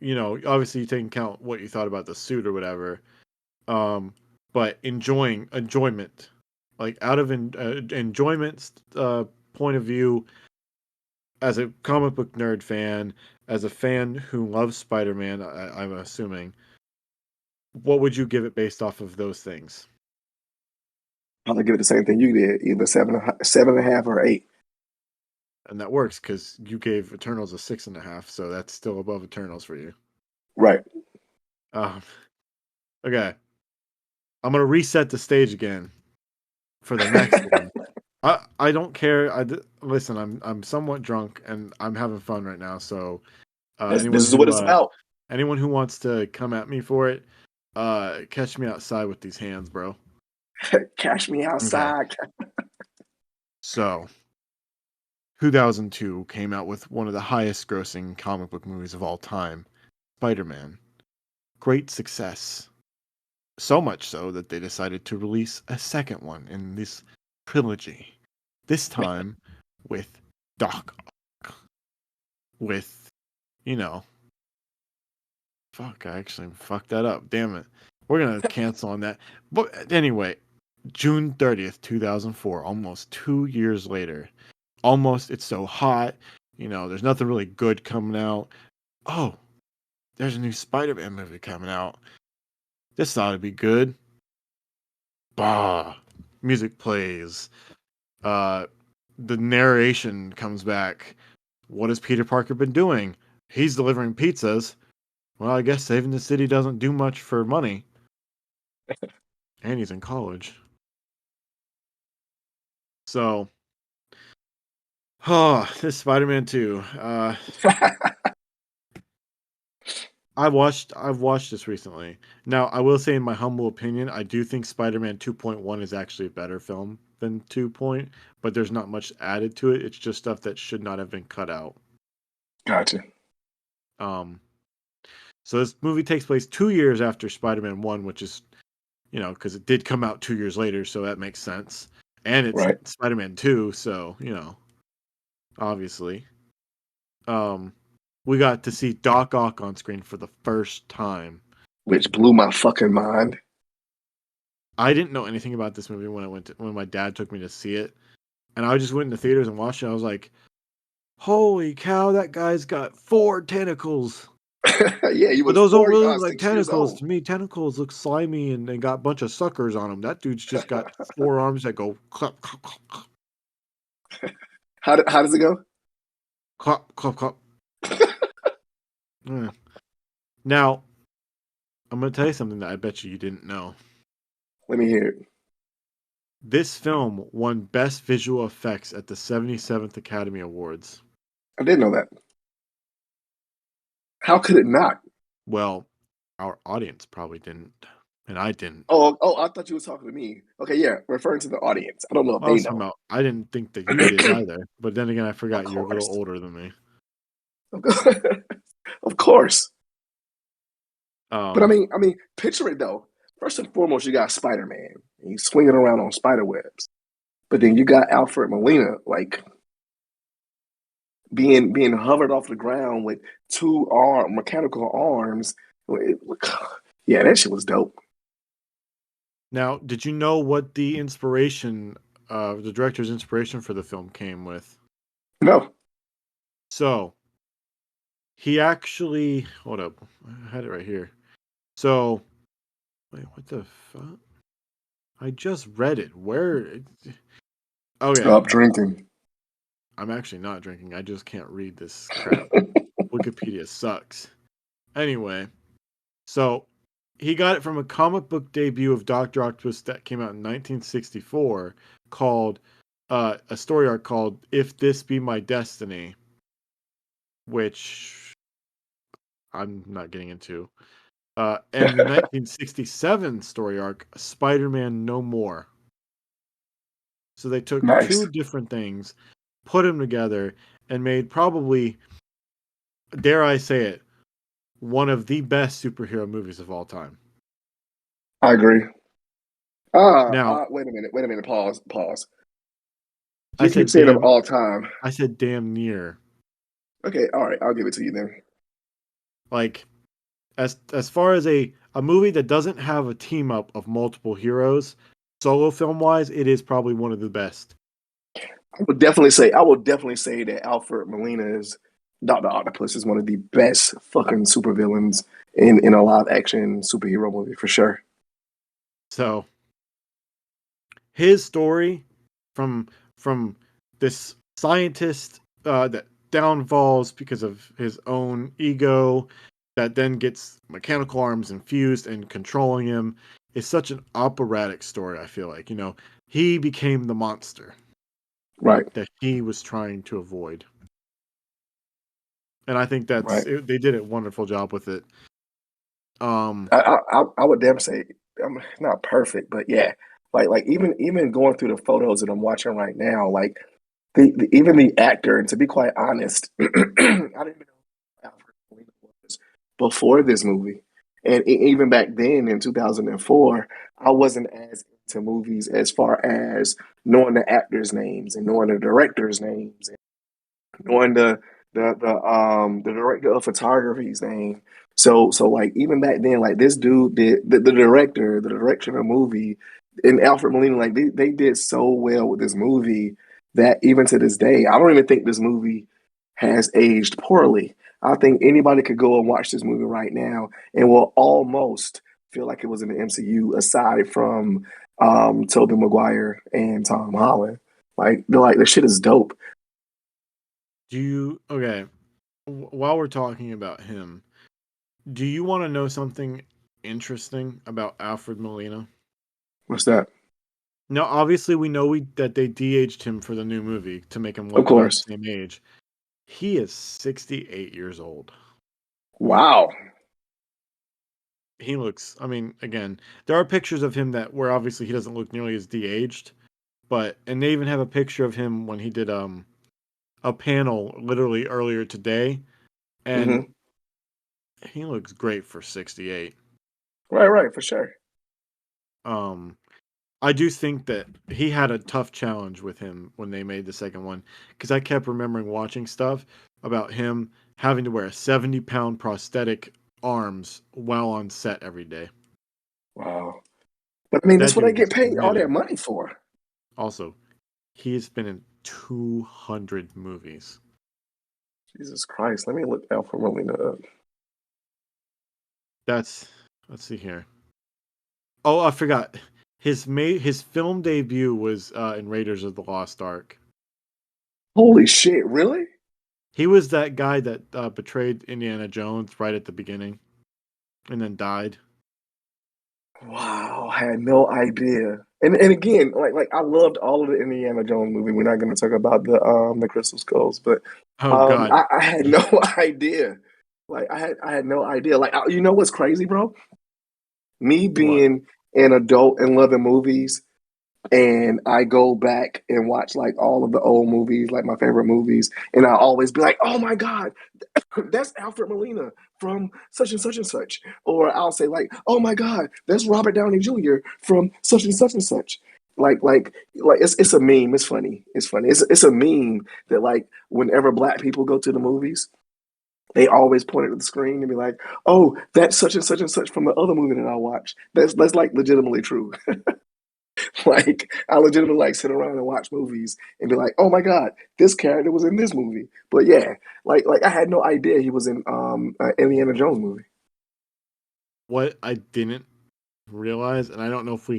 obviously you take into account what you thought about the suit or whatever. Um, but enjoyment, like out of enjoyment point of view, as a comic book nerd fan, as a fan who loves Spider-Man, I'm assuming, what would you give it based off of those things? I'll give it the same thing you did, either 7.5 or 8. And that works because you gave Eternals a 6.5, so that's still above Eternals for you. Right. Um, okay, I'm gonna reset the stage again for the next one. I don't care. Listen. I'm somewhat drunk and I'm having fun right now. So This is what it's about. anyone who wants to come at me for it, catch me outside with these hands, bro. Cash me Okay. outside. So 2002 came out with one of the highest grossing comic book movies of all time, Spider-Man. Great success. So much so that they decided to release a second one in this trilogy. This time with Doc Ock. With, you know, fuck, I actually fucked that up. Damn it. We're going to cancel on that. But anyway, June 30th, 2004, almost 2 years later. Almost, it's so hot. There's nothing really good coming out. Oh, there's a new Spider-Man movie coming out. This ought to be good. Bah. Music plays. The narration comes back. What has Peter Parker been doing? He's delivering pizzas. Well, I guess saving the city doesn't do much for money. And he's in college. So, this Spider-Man 2. I've watched this recently. Now, I will say, in my humble opinion, I do think Spider-Man 2.1 is actually a better film than 2. But there's not much added to it. It's just stuff that should not have been cut out. Gotcha. So this movie takes place 2 years after Spider-Man 1, which is, because it did come out 2 years later, so that makes sense. And it's Right. Spider-Man 2, so, obviously. We got to see Doc Ock on screen for the first time. Which blew my fucking mind. I didn't know anything about this movie when my dad took me to see it. And I just went in the theaters and watched it. I was like, holy cow, that guy's got 4 tentacles. Yeah, he was But those don't really look 6 like years tentacles old. to me. Tentacles look slimy and they got a bunch of suckers on them. That dude's just got 4 arms that go clap, clap, clap, clap, How does it go? clap, clap, clap. Yeah. Now, I'm going to tell you something that I bet you didn't know. Let me hear it. This film won Best Visual Effects at the 77th Academy Awards. I didn't know that. How could it not? Well, our audience probably didn't, and I didn't. Oh, I thought you were talking to me. Okay, yeah, referring to the audience. I don't know if Well, I they was talking know. about, I didn't think that you did either. But then again, I Of forgot you're a little course. older than me. Of course. But I Um, mean, picture it though. First and foremost, you got Spider-Man. He's swinging around on spider webs. But then you got Alfred Molina, like being hovered off the ground with 2 mechanical arms. Yeah, that shit was dope. Now, did you know what the director's inspiration for the film came with? No. So, he actually, hold up, I had it right here. So, wait, what the fuck? I just read it. Where? Okay, Stop drinking. I'm actually not drinking. I just can't read this crap. Wikipedia sucks. Anyway, so he got it from a comic book debut of Dr. Octopus that came out in 1964 called a story arc called If This Be My Destiny, which I'm not getting into. And the 1967 story arc, Spider-Man No More. So they took Nice. 2 different things, put them together, and made probably, dare I say it, one of the best superhero movies of all time. I agree. Now, Wait a minute. Pause. I You keep said saying of damn all time. I said damn near. Okay, all right, I'll give it to you then. Like, as far as a movie that doesn't have a team up of multiple heroes, solo film wise, it is probably one of the best. I will definitely say that Alfred Molina is Dr. Octopus is one of the best fucking supervillains in a live action superhero movie for sure. So his story from this scientist that downfalls because of his own ego, that then gets mechanical arms infused and controlling him, is such an operatic story. I feel like, he became the monster Right, that he was trying to avoid. And I think right. they did a wonderful job with it. I would damn say I'm not perfect, but yeah, like even going through the photos that I'm watching right now, like even the actor, and to be quite honest, I didn't even know Alfred Molina was before this movie, and even back then in 2004, I wasn't as into movies as far as knowing the actors' names and knowing the directors' names knowing the director of photography's name. So like even back then, like this dude did the director, the direction of the movie, and Alfred Molina, like they did so well with this movie that even to this day, I don't even think this movie has aged poorly. I think anybody could go and watch this movie right now and will almost feel like it was in the MCU, aside from Tobey Maguire and Tom Holland. Like they're like the shit is dope. Okay, while we're talking about him, do you want to know something interesting about Alfred Molina? What's that? Now, obviously, we know that they de-aged him for the new movie to make him Of look about course. the same age. He is 68 years old. Wow. He looks, I mean, again, there are pictures of him that where obviously he doesn't look nearly as de-aged, and they even have a picture of him when he did a panel literally earlier today, and Hmm. he looks great for 68. Right, for sure. Um, I do think that he had a tough challenge with him when they made the second one, because I kept remembering watching stuff about him having to wear 70-pound prosthetic arms while on set every day. Wow. But I mean, That that's what I dude get is paid all that committed. money for. Also, he has been in 200 movies. Jesus Christ. Let me look Alfred Molina up. Let's see here. Oh, I forgot. His film debut was in Raiders of the Lost Ark. Holy shit, really? He was that guy that betrayed Indiana Jones right at the beginning and then died. Wow, I had no idea. And again, like I loved all of the Indiana Jones movie. We're not going to talk about the Crystal Skulls, but Oh God. I had no idea. Like I had no idea. Like you know what's crazy, bro? Me What? being an adult and loving movies, and I go back and watch like all of the old movies, like my favorite movies, and I always be like, "Oh my god, that's Alfred Molina from such and such and such," or I'll say like, "Oh my god, that's Robert Downey Jr. from such and such and such." Like it's a meme. It's funny. It's funny. It's a meme that like whenever black people go to the movies, they always point at the screen and be like, "Oh, that's such and such from the other movie that I watched." That's like legitimately true. Like I legitimately like sit around and watch movies and be like, "Oh my god, this character was in this movie." But yeah, like I had no idea he was in Indiana Jones movie. What I didn't realize, and I don't know if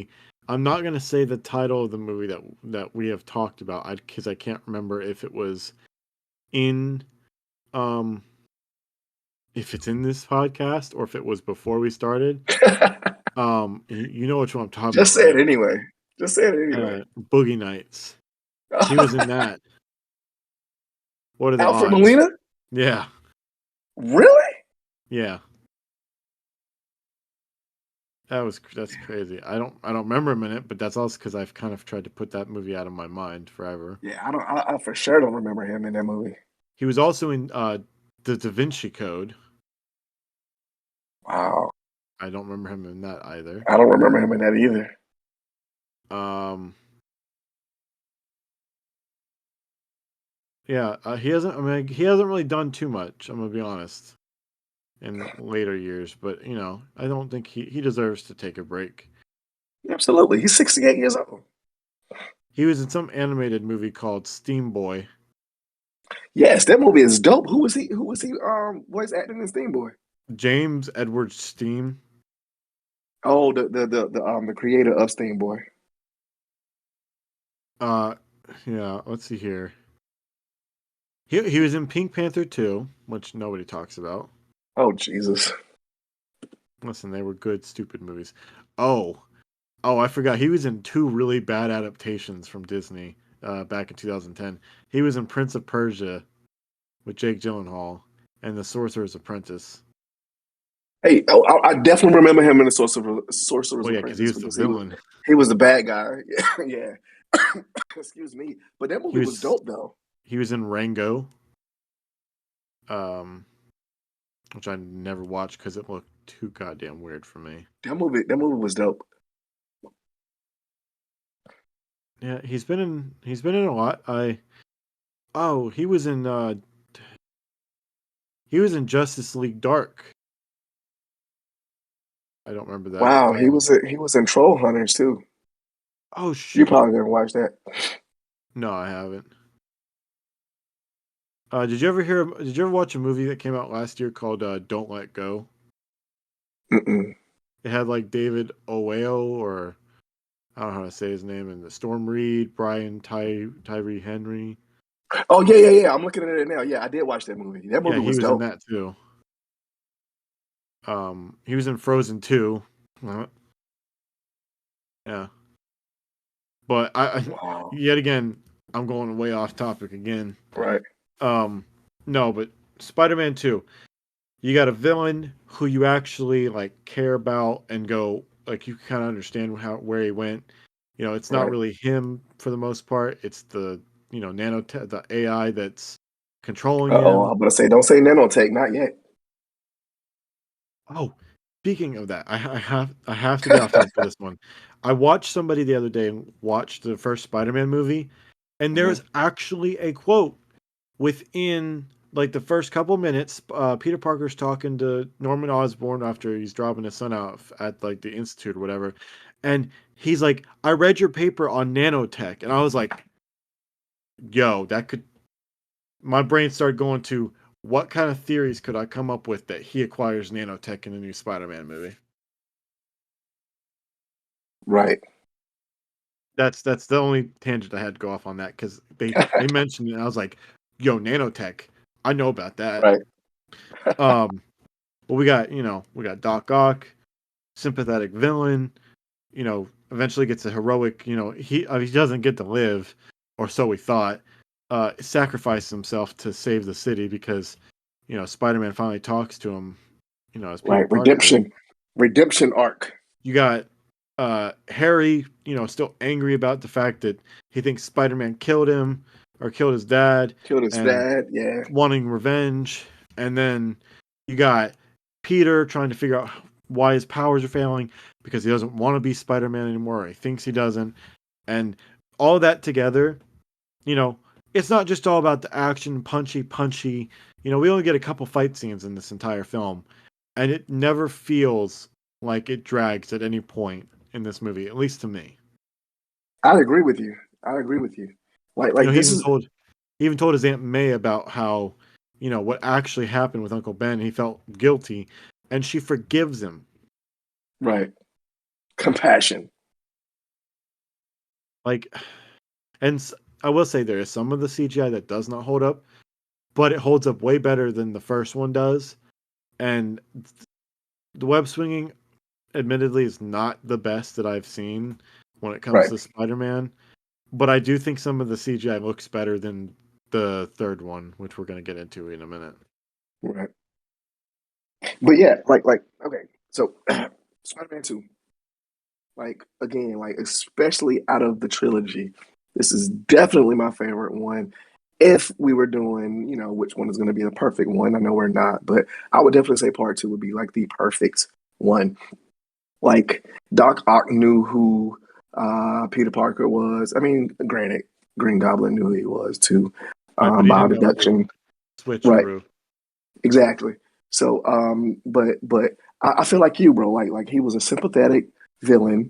I'm not gonna say the title of the movie that we have talked about, because I can't remember if it was in um if it's in this podcast or if it was before we started. You know which one I'm talking Just about, say it right? anyway. Just say it anyway. Boogie Nights. He was in that. What are the Alfred odds? Molina? Yeah, Really? yeah. That's crazy. I don't remember him in it, but that's also because I've kind of tried to put that movie out of my mind forever. Yeah, I don't. I for sure don't remember him in that movie. He was also in the Da Vinci Code. Wow, I don't remember him in that either. I don't remember him in that either. Um, yeah, he hasn't. I mean, he hasn't really done too much. I'm gonna be honest. In later years, but I don't think he deserves to take a break. Absolutely, he's 68 years old. He was in some animated movie called Steam Boy. Yes, that movie is dope. Who was he? Who was he? Voice acting in Steam Boy. James Edward Steam. Oh, the creator of Steam Boy. Uh, yeah. Let's see here. He was in Pink Panther 2, which nobody talks about. Oh Jesus. Listen, they were good, stupid movies. Oh, I forgot. He was in two really bad adaptations from Disney back in 2010. He was in Prince of Persia with Jake Gyllenhaal and The Sorcerer's Apprentice. Hey, I definitely remember him in the Sorcerer's Well, yeah, because he Apprentice was the because villain. he was the bad guy. Yeah. Excuse me, but that He movie was was dope though. he was in Rango, um, which I never watched because it looked too goddamn weird for me. That movie was dope. Yeah, he's been in a lot. Oh, he was in Justice League Dark. I don't remember that. Wow, he was in Troll Hunters too. Oh You shoot. probably didn't watch that. No, I haven't. Did you ever watch a movie that came out last year called Don't Let Go? Mm-mm. It had like David Oweil, or I don't know how to say his name, and the Storm Reed, Tyree Henry. Oh yeah. I'm looking at it now. Yeah, I did watch that movie. That Yeah, movie he was was in dope. that too. He was in Frozen 2. Yeah. But Wow. yet again, I'm going way off topic again. Right. Um, no, but Spider-Man 2, you got a villain who you actually like care about and go like you kind of understand where he went. You know, it's not Right. really him for the most part. It's the the AI that's controlling Uh-oh. him. I'm gonna say, don't say nanotech, not yet. Oh, speaking of that, I have to get off topic for this one. I watched somebody the other day and watched the first Spider-Man movie, and Mhm. there's actually a quote within like the first couple minutes. Peter Parker's talking to Norman Osborn after he's dropping his son out at like the institute or whatever, and he's like, "I read your paper on nanotech," and I was like, "Yo, that could." My brain started going to what kind of theories could I come up with that he acquires nanotech in the new Spider-Man movie? Right. That's the only tangent I had to go off on that because they mentioned it and I was like, "Yo, nanotech, I know about that." Right. Um, but we got Doc Ock, sympathetic villain. Eventually gets a heroic. He doesn't get to live, or so we thought. Sacrificed himself to save the city because Spider-Man finally talks to him. As Peter Right. Parker. Redemption arc. You got Harry, still angry about the fact that he thinks Spider-Man killed him or killed his dad Killed his and dad. Yeah. wanting revenge. And then you got Peter trying to figure out why his powers are failing because he doesn't want to be Spider-Man anymore. Or he thinks he doesn't. And all that together, you know, it's not just all about the action, punchy. We only get a couple fight scenes in this entire film, and it never feels like it drags at any point in this movie, at least to me. I agree with you. I agree with you. You know, Like he this even is told he even told his Aunt May about how, what actually happened with Uncle Ben. He felt guilty, and she forgives him. right. Compassion. Like, and I will say there is some of the CGI that does not hold up, but it holds up way better than the first one does. And the web swinging admittedly is not the best that I've seen when it comes Right. to Spider-Man, but I do think some of the CGI looks better than the third one, which we're going to get into in a minute. Right. But yeah, like okay. So Spider-Man 2, like again, like especially out of the trilogy, this is definitely my favorite one. If we were doing, which one is going to be the perfect one, I know we're not, but I would definitely say part two would be like the perfect one. Like Doc Ock knew who Peter Parker was. I mean, granted, Green Goblin knew who he was too, Right, but he by didn't know the deduction. Right, switcheroo. exactly. So, but I feel like you, bro. Like he was a sympathetic villain.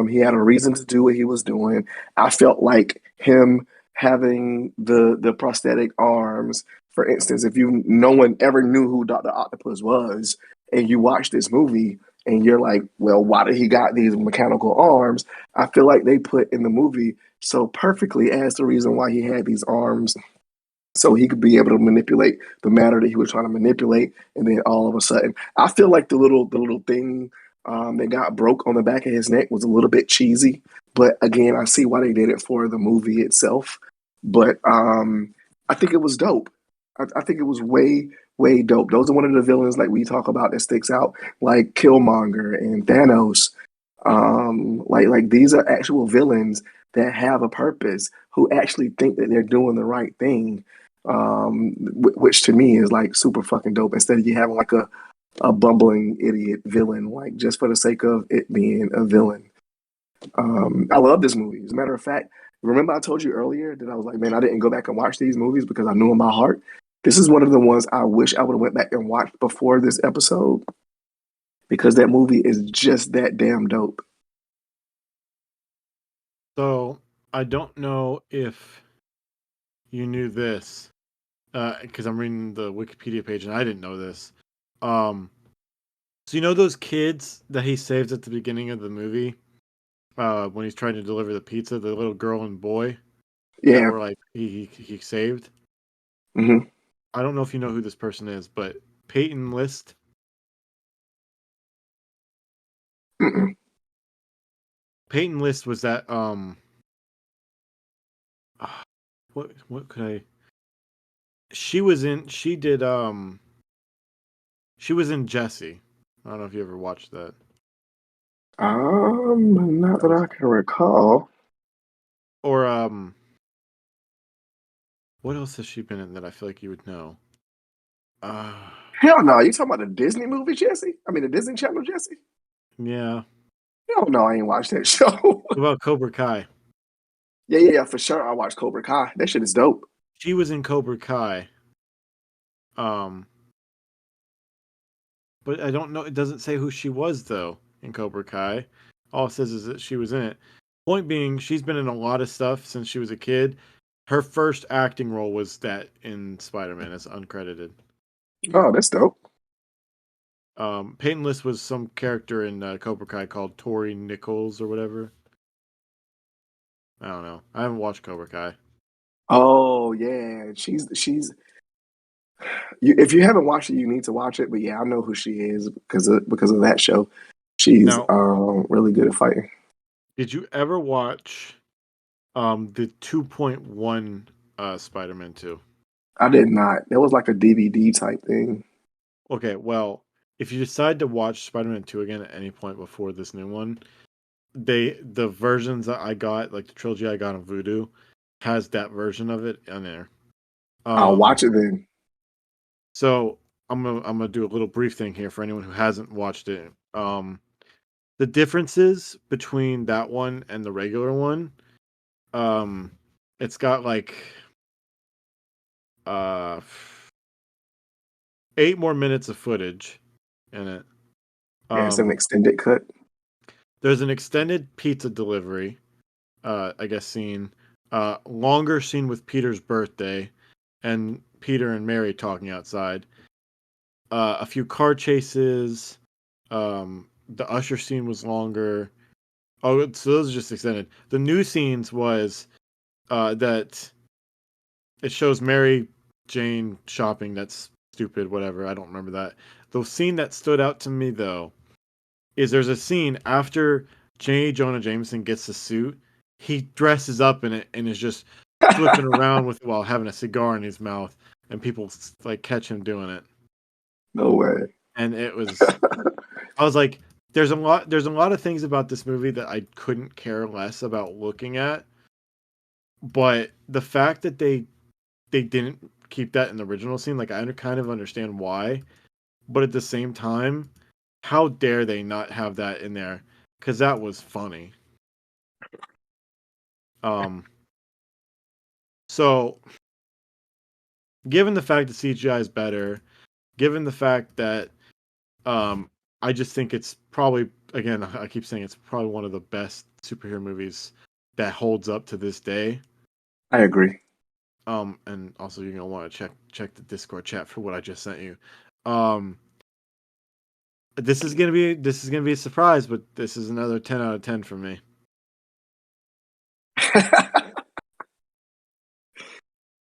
He had a reason to do what he was doing. I felt like him having the prosthetic arms. For instance, if no one ever knew who Doctor Octopus was, and you watch this movie and you're like, well, why did he got these mechanical arms? I feel like they put in the movie so perfectly as the reason why he had these arms so he could be able to manipulate the matter that he was trying to manipulate. And then all of a sudden, I feel like the little thing that got broke on the back of his neck was a little bit cheesy. But again, I see why they did it for the movie itself. But I think it was dope. I think it was way dope. Those are one of the villains like we talk about that sticks out, like Killmonger and Thanos. Like these are actual villains that have a purpose, who actually think that they're doing the right thing, which to me is like super fucking dope. Instead of you having like a bumbling idiot villain, like just for the sake of it being a villain. I love this movie. As a matter of fact, remember I told you earlier that I was like, man, I didn't go back and watch these movies because I knew in my heart. This is one of the ones I wish I would have went back and watched before this episode because that movie is just that damn dope. So I don't know if you knew this, because I'm reading the Wikipedia page and I didn't know this. Um, so you know those kids that he saves at the beginning of the movie, when he's trying to deliver the pizza, the little girl and boy that Yeah. were like he saved. Hmm. I don't know if you know who this person is, but Peyton List. Mm-mm. Peyton List was that what could I? She did she was in Jesse. I don't know if you ever watched that. Not That that was I can recall. or what else has she been in that I feel like you would know? Uh Hell no. You talking about the Disney movie, Jesse? I mean, the Disney Channel, Jesse? yeah. Hell no, I ain't watched that show. What about Cobra Kai? Yeah, for sure. I watched Cobra Kai. That shit is dope. She was in Cobra Kai. Um but I don't know, it doesn't say who she was though in Cobra Kai. All it says is that she was in it. Point being, she's been in a lot of stuff since she was a kid. Her first acting role was that in Spider-Man as uncredited. Oh, that's dope. Peyton List was some character in Cobra Kai called Tori Nichols or whatever. I don't know. I haven't watched Cobra Kai. Oh yeah, she's. If you haven't watched it, you need to watch it. But yeah, I know who she is because of that show. She's Now, really good at fighting. did you ever watch the 2.1 Spider-Man 2? I did not. That was like a DVD type thing. Okay, well, if you decide to watch Spider-Man 2 again at any point before this new one, the versions that I got, like the trilogy I got on Vudu, has that version of it in there. I'll Um, watch it then. so I'm gonna do a little brief thing here for anyone who hasn't watched it. The differences between that one and the regular one, um, it's got like uh 8 more minutes of footage in it. Yeah, it's an Um, extended cut. there's an extended pizza delivery, I guess scene, longer scene with Peter's birthday, and Peter and Mary talking outside. A few car chases. The Usher scene was longer. Oh, so those are just extended. The new scenes was that it shows Mary Jane shopping. That's stupid. Whatever. I don't remember that. The scene that stood out to me though is there's a scene after J. Jonah Jameson gets the suit. He dresses up in it and is just flipping around with while having a cigar in his mouth, and people like catch him doing it. No way. And it was, I was like, there's a lot of things about this movie that I couldn't care less about looking at, but the fact that they didn't keep that in the original scene, like kind of understand why, but at the same time, how dare they not have that in there? Because that was funny. Um, so given the fact that CGI is better, given the fact that um, I just think it's probably, again, I keep saying it's probably one of the best superhero movies that holds up to this day. I agree. And also you're gonna want to check the Discord chat for what I just sent you. Um, this is gonna be a surprise, but this is another 10 out of 10 for me.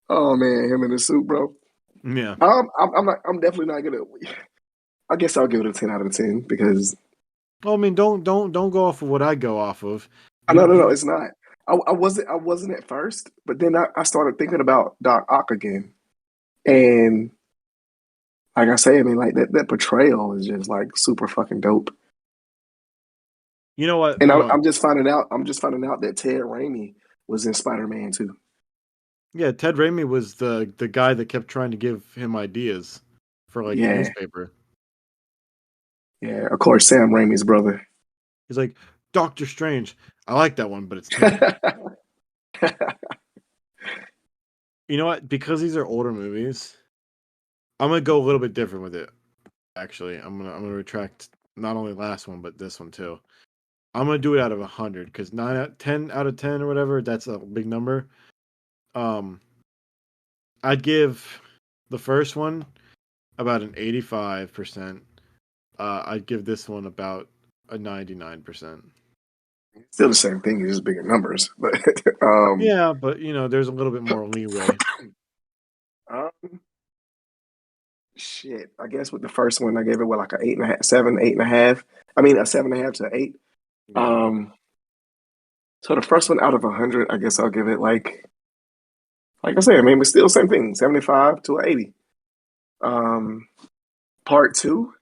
Oh man, him in the suit, bro. Yeah. I'm not. I'm definitely not gonna. I guess I'll give it a 10 out of 10 because Well, I mean, don't go off of what I go off of. no, You it's not. I wasn't at first, but then I started thinking about Doc Ock again, and like I say, I mean, like that portrayal is just like super fucking dope. you know what? And You know what? I'm just finding out. I'm just finding out that Ted Raimi was in Spider Man too. Yeah, Ted Raimi was the guy that kept trying to give him ideas for like the Yeah, newspaper. yeah. Of course, Sam Raimi's brother. He's like, Doctor Strange. I like that one, but it's Ted. You know what? Because these are older movies, I'm gonna go a little bit different with it. Actually, I'm gonna retract not only last one but this one too. I'm gonna do it out of 100 because 10 out of 10 or whatever. That's a big number. Um, I'd give. the first one about an 85%. I'd give this one about a 99%. Still the same thing, it's just bigger numbers. But Yeah, but there's a little bit more leeway. um, shit. I guess with the first one, I gave it like a 8.5, 7, 8.5. I mean, a 7.5 to 8. Yeah. So the first one out of 100, I guess I'll give it like I said, I mean, it's still the same thing, 75 to 80. Um, part two,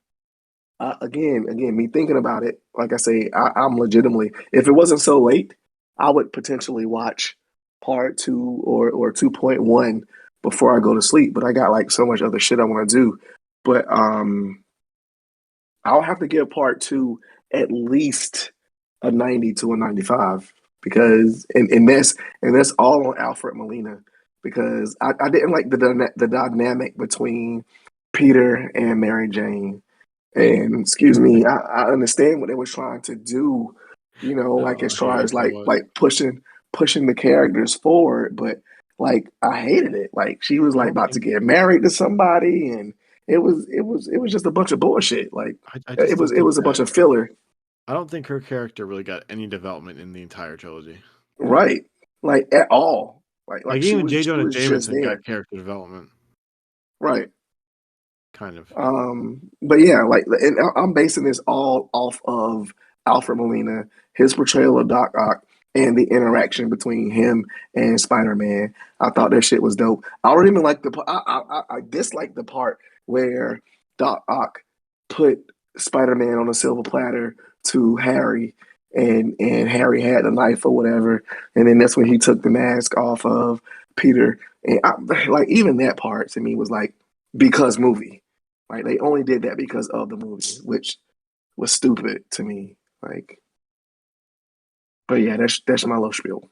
again, me thinking about it, like I say, I'm legitimately, if it wasn't so late, I would potentially watch part two or 2.1 before I go to sleep. But I got like so much other shit I want to do. But I'll have to give part two at least a 90 to a 95 because and that's all on Alfred Molina because I didn't like the dynamic between Peter and Mary Jane. And excuse me, I understand what they were trying to do, like Oh, as I far hate it as so like much. like pushing the characters forward, but like I hated it. Like she was I like don't about to think get married to somebody, and it was just a bunch of bullshit. Like I just it don't was it think was a bunch that of filler, I don't think her character really got any development in the entire trilogy. right? Like at all. Like Like she even was J. she Jonah was just Jameson got there, character development, right? kind of. But yeah, like, and I'm basing this all off of Alfred Molina, his portrayal of Doc Ock, and the interaction between him and Spider Man. I thought that shit was dope. I don't even like I dislike the part where Doc Ock put Spider Man on a silver platter to Harry, and Harry had a knife or whatever, and then that's when he took the mask off of Peter. And like even that part to me was like because movie. Like they only did that because of the movie, which was stupid to me. Like, but yeah, that's my little spiel.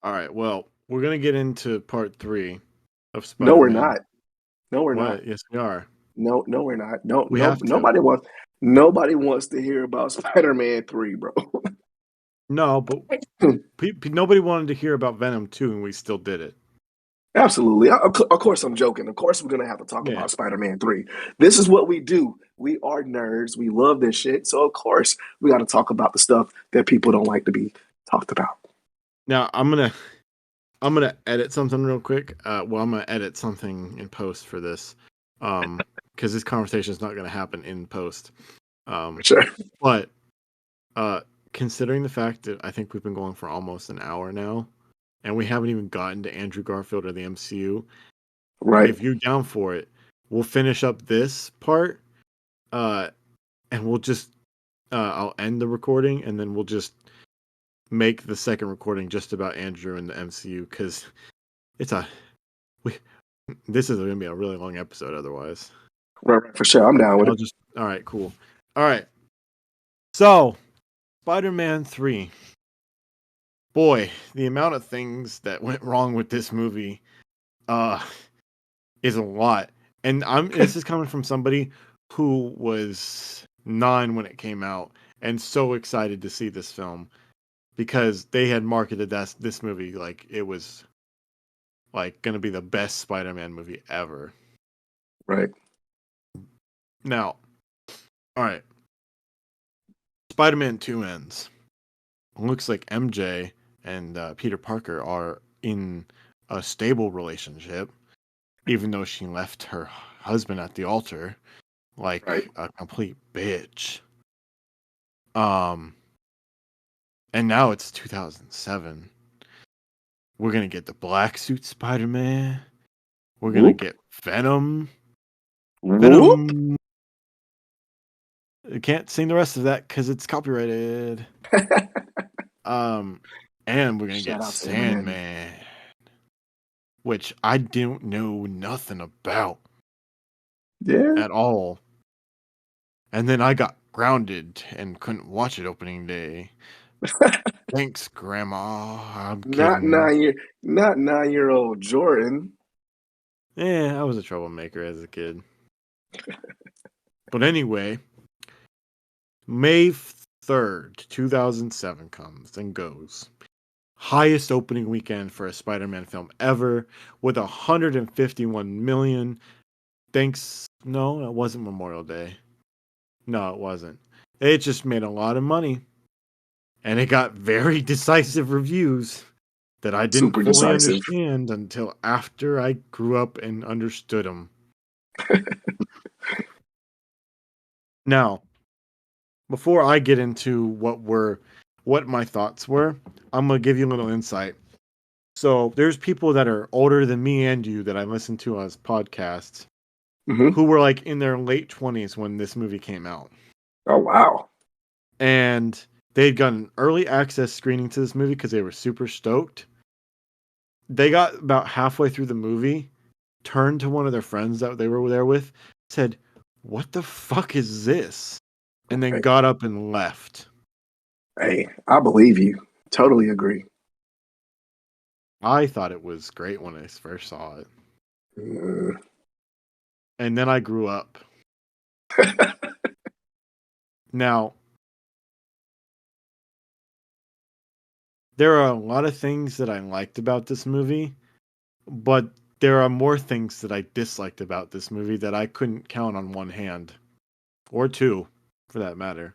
All right, well, we're gonna get into part three of No, we're Spider-Man. not. No, we're not. What? Yes, we are. No, no, we're not. No, We no, have to. nobody wants to hear about Spider-Man 3, bro. No, but nobody wanted to hear about Venom 2, and we still did it. Absolutely. Of course, I'm joking. Of course, we're going to have to talk Yeah. about Spider Man 3. This is what we do. We are nerds. We love this shit. So, of course, we got to talk about the stuff that people don't like to be talked about. Now I'm gonna edit something real quick. Well, I'm gonna edit something in post for this, because this conversation is not gonna happen in post. For Um, sure. but uh, considering the fact that I think we've been going for almost an hour now, and we haven't even gotten to Andrew Garfield or the MCU, Right. if you're down for it, we'll finish up this part, uh, and we'll just I'll end the recording, and then we'll just make the second recording just about Andrew and the MCU because it's a we this is going to be a really long episode otherwise. Right. For sure. I'm down with I'll it. just all right, cool. All right. So, Spider-Man 3. Boy, the amount of things that went wrong with this movie uh is a lot. And this is coming from somebody who was 9 when it came out and so excited to see this film because they had marketed this movie like it was like going to be the best Spider-Man movie ever. Right. Now, all right. Spider-Man 2 ends. Looks like MJ and Peter Parker are in a stable relationship, even though she left her husband at the altar Right. like a complete bitch. Um, and now it's 2007. We're gonna get the black suit Spider-Man. We're gonna Whoop. get Venom. Whoop. Venom. I can't sing the rest of that because it's copyrighted. Um, and we're gonna Shout get out to Eminem. Sandman, which I don't know nothing about Yeah. at all. And then I got grounded and couldn't watch it opening day. Thanks, Grandma. I'm Not kidding. 9 year not 9 year old Jordan. I was a troublemaker as a kid. But anyway, May 3rd, 2007 comes and goes. highest opening weekend for a Spider-Man film ever with 151 million. No, it wasn't Memorial Day. No, it wasn't. It just made a lot of money, and it got very decisive reviews that I didn't Super fully decisive. understand until after I grew up and understood them. Now, before I get into what my thoughts were, I'm gonna give you a little insight. So there's people that are older than me and you that I listen to as podcasts Hmm. who were like in their late 20s when this movie came out. Oh, wow. And they'd gotten early access screening to this movie because they were super stoked. They got about halfway through the movie, turned to one of their friends that they were there with, said, "What the fuck is this?" And then Hey, got up and left. hey, I believe you. Totally agree. I thought it was great when I first saw it. Mm. And then I grew up. Now, there are a lot of things that I liked about this movie, but there are more things that I disliked about this movie that I couldn't count on one hand, or two, for that matter.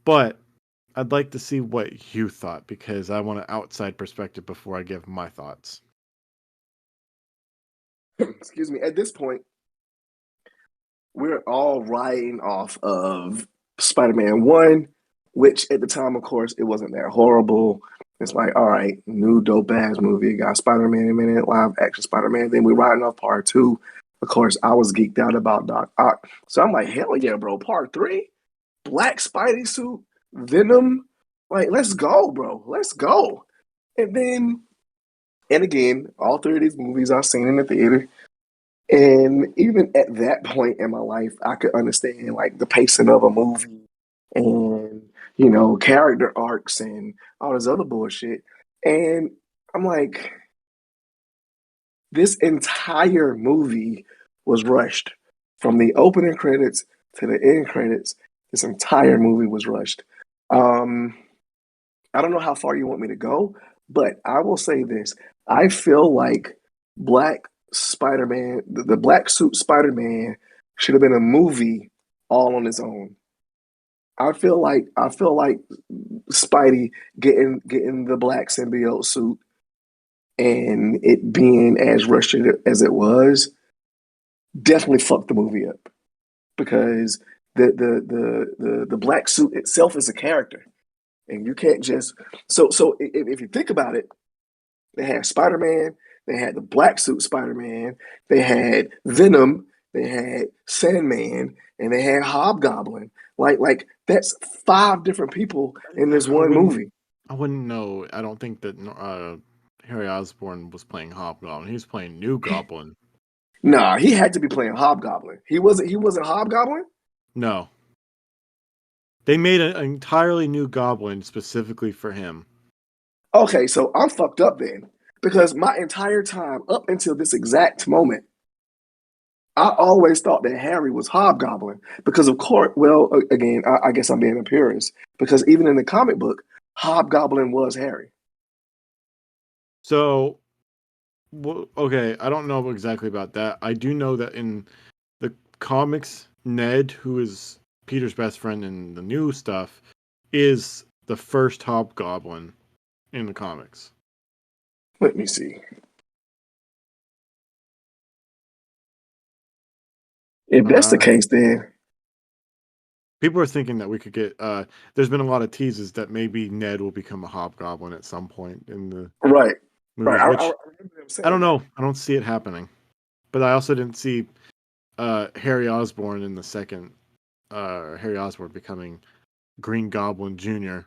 But I'd like to see what you thought because I want an outside perspective before I give my thoughts. Excuse me. At this point, we're all riding off of Spider-Man 1, which at the time, of course, it wasn't that horrible. It's like, all right, new dope ass movie. Got Spider-Man in a minute, live action Spider-Man. Then we're riding off part 2. Of course, I was geeked out about Doc Ock. So I'm like, hell yeah, bro. Part 3? Black Spidey suit, Venom. Like, let's go, bro. Let's go. And then, and again, all 3 of these movies I've seen in the theater. And even at that point in my life, I could understand like the pacing of a movie and, character arcs and all this other bullshit. And I'm like, this entire movie was rushed from the opening credits to the end credits. This entire movie was rushed. Um, I don't know how far you want me to go, but I will say this. I feel like Black Spider Man, the black suit Spider Man, should have been a movie all on its own. I feel like Spidey getting the black symbiote suit and it being as rushed as it was definitely fucked the movie up because the black suit itself is a character and you can't just so if you think about it. They had Spider Man. They had the black suit Spider Man. They had Venom. They had Sandman, and they had Hobgoblin. Like that's 5 different people in this I one wouldn't. movie. I wouldn't know. I don't think that Harry Osborn was playing Hobgoblin. He was playing New Goblin. Nah, he had to be playing Hobgoblin. He wasn't. He wasn't Hobgoblin. No, they made an entirely new Goblin specifically for him. Okay, so I'm fucked up then because my entire time up until this exact moment, I always thought that Harry was Hobgoblin because, of course, well, again, I guess I'm being a purist because even in the comic book, Hobgoblin was Harry. So, okay, I don't know exactly about that. I do know that in the comics, Ned, who is Peter's best friend in the new stuff, is the first Hobgoblin in the comics. Let me see. If that's the Uh, case, then People are thinking that we could get. There's been a lot of teases that maybe Ned will become a Hobgoblin at some point in the right, right. movies, I which remember them I saying don't that. know. I don't see it happening. But I also didn't see Harry Osborn in the second. Harry Osborn becoming Green Goblin Jr.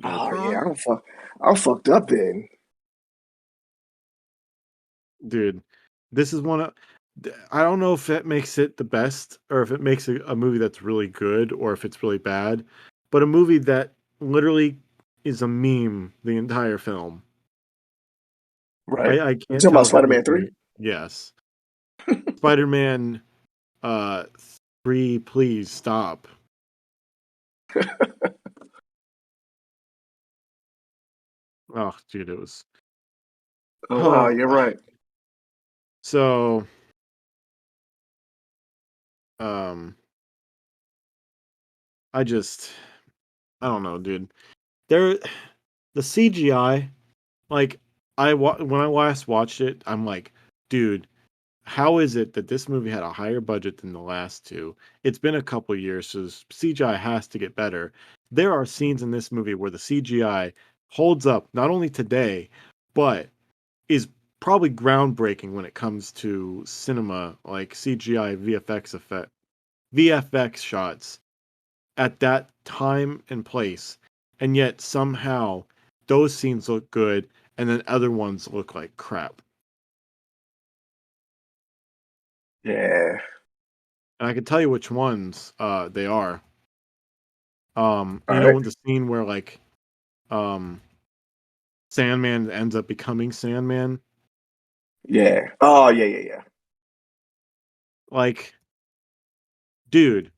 Oh Unicron? yeah, I'm fucked up then. Dude, this is one of. I don't know if that makes it the best or if it makes a movie that's really good or if it's really bad, but a movie that literally is a meme the entire film. Right. I You can't talking tell about if that Spider was Man 3? great. Yes. Spider-Man uh 3, please stop. Oh, dude, it was. Oh wow, Oh, you're right. so um, I just, I don't know, dude. There, the CGI, like when I last watched it, I'm like, dude, how is it that this movie had a higher budget than the last two? It's been a couple years, so CGI has to get better. There are scenes in this movie where the CGI holds up not only today, but is probably groundbreaking when it comes to cinema, like CGI VFX shots at that time and place. And yet somehow those scenes look good and then other ones look like crap. Yeah. And I can tell you which ones they are. All right. The scene where like um Sandman ends up becoming Sandman. Yeah. Oh yeah, yeah, yeah. Like, dude,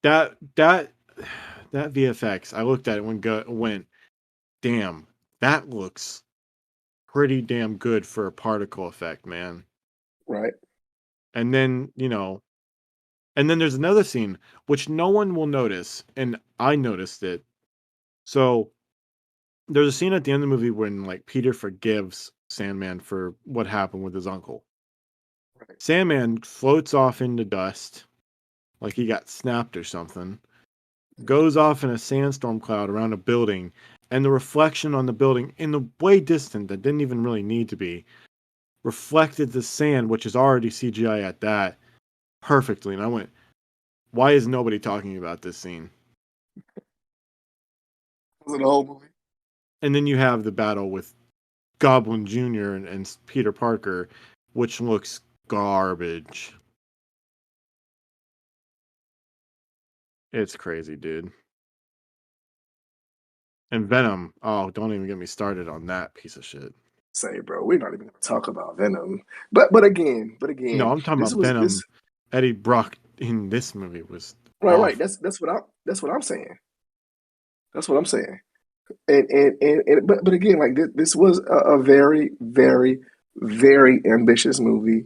that that that VFX, I looked at it went, damn, that looks pretty damn good for a particle effect, man. Right. And then, and then there's another scene which no one will notice, and I noticed it. So there's a scene at the end of the movie when like Peter forgives Sandman for what happened with his uncle. Right. Sandman floats off into dust, like he got snapped or something, goes off in a sandstorm cloud around a building, and the reflection on the building in the way distant that didn't even really need to be reflected the sand, which is already CGI at that, perfectly. And I went, why is nobody talking about this scene? Was it the whole movie? And then you have the battle with Goblin Jr. and Peter Parker, which looks garbage. It's crazy, dude. And Venom, oh, don't even get me started on that piece of shit. Say, bro, we're not even gonna talk about Venom. But again, No, I'm talking this about was Venom. this Eddie Brock in this movie was right. awful. That's what I'm saying. That's what I'm saying. And but again, like this was a very, very, very ambitious movie.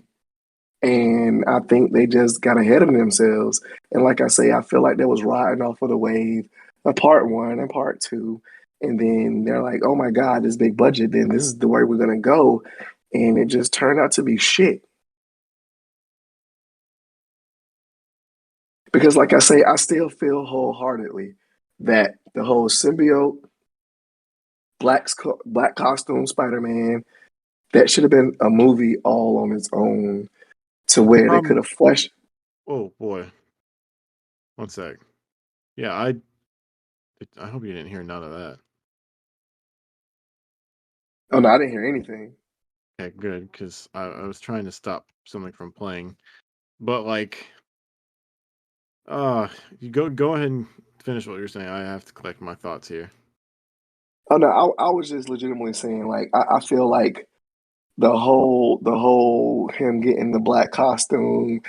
And I think they just got ahead of themselves. And like I say, I feel like they was riding off of the wave of part one and part two. And then they're like, oh my God, this big budget, then this is the way we're gonna go. And it just turned out to be shit. Because like I say, I still feel wholeheartedly that the whole symbiote, black costume Spider-Man, that should have been a movie all on its own to The where they could problem, have fleshed. oh boy, one sec. Yeah, I hope you didn't hear none of that. Oh no, I didn't hear anything. Okay, good, because I was trying to stop something from playing. But like, uh, you go ahead and finish what you're saying. I have to collect my thoughts here. Oh no, I was just legitimately saying like I feel like the whole him getting the black costume.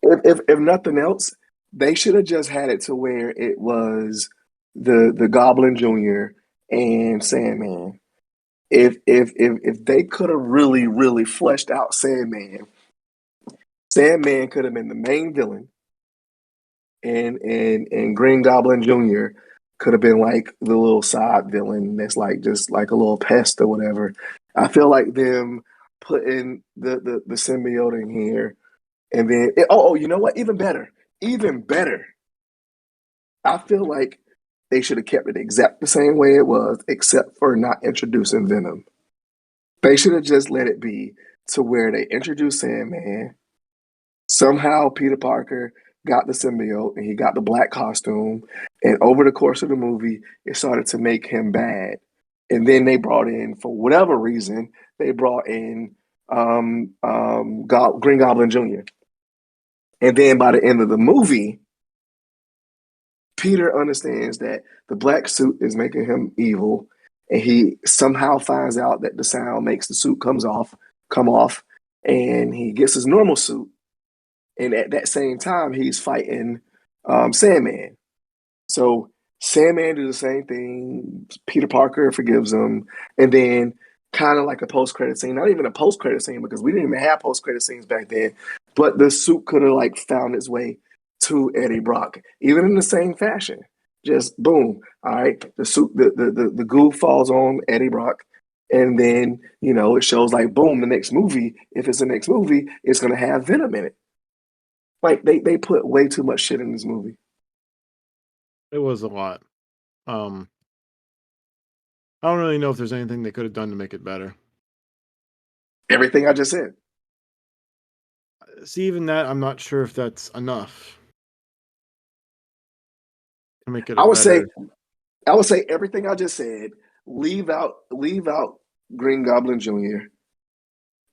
If nothing else, they should have just had it to where it was the Goblin Jr. and Sandman. If they could have really fleshed out Sandman, Sandman could have been the main villain, and Green Goblin Jr. could have been like the little side villain that's like just like a little pest or whatever. I feel like them putting the symbiote in here, and then you know what? Even better. I feel like they should have kept it exact the same way it was, except for not introducing Venom. They should have just let it be to where they introduced Sandman. Somehow Peter Parker got the symbiote and he got the black costume. And over the course of the movie, it started to make him bad. And then they brought in, for whatever reason, they brought in Green Goblin Jr. And then by the end of the movie, Peter understands that the black suit is making him evil, and he somehow finds out that the sound makes the suit come off, and he gets his normal suit. And at that same time, he's fighting Sandman. So Sandman did the same thing. Peter Parker forgives him, and then kind of like a post credit scene. Not even a post credit scene because we didn't even have post credit scenes back then. But the suit could have like found its way to Eddie Brock, even in the same fashion. Just boom. All right, the suit, the goo falls on Eddie Brock, and then it shows like boom. The next movie, if it's the next movie, it's gonna have Venom in it. Like they put way too much shit in this movie. It was a lot. Um, I don't really know if there's anything they could have done to make it better. Everything I just said. See, even that, I'm not sure if that's enough to make it a I would say better. I would say everything I just said. Leave out Green Goblin Jr.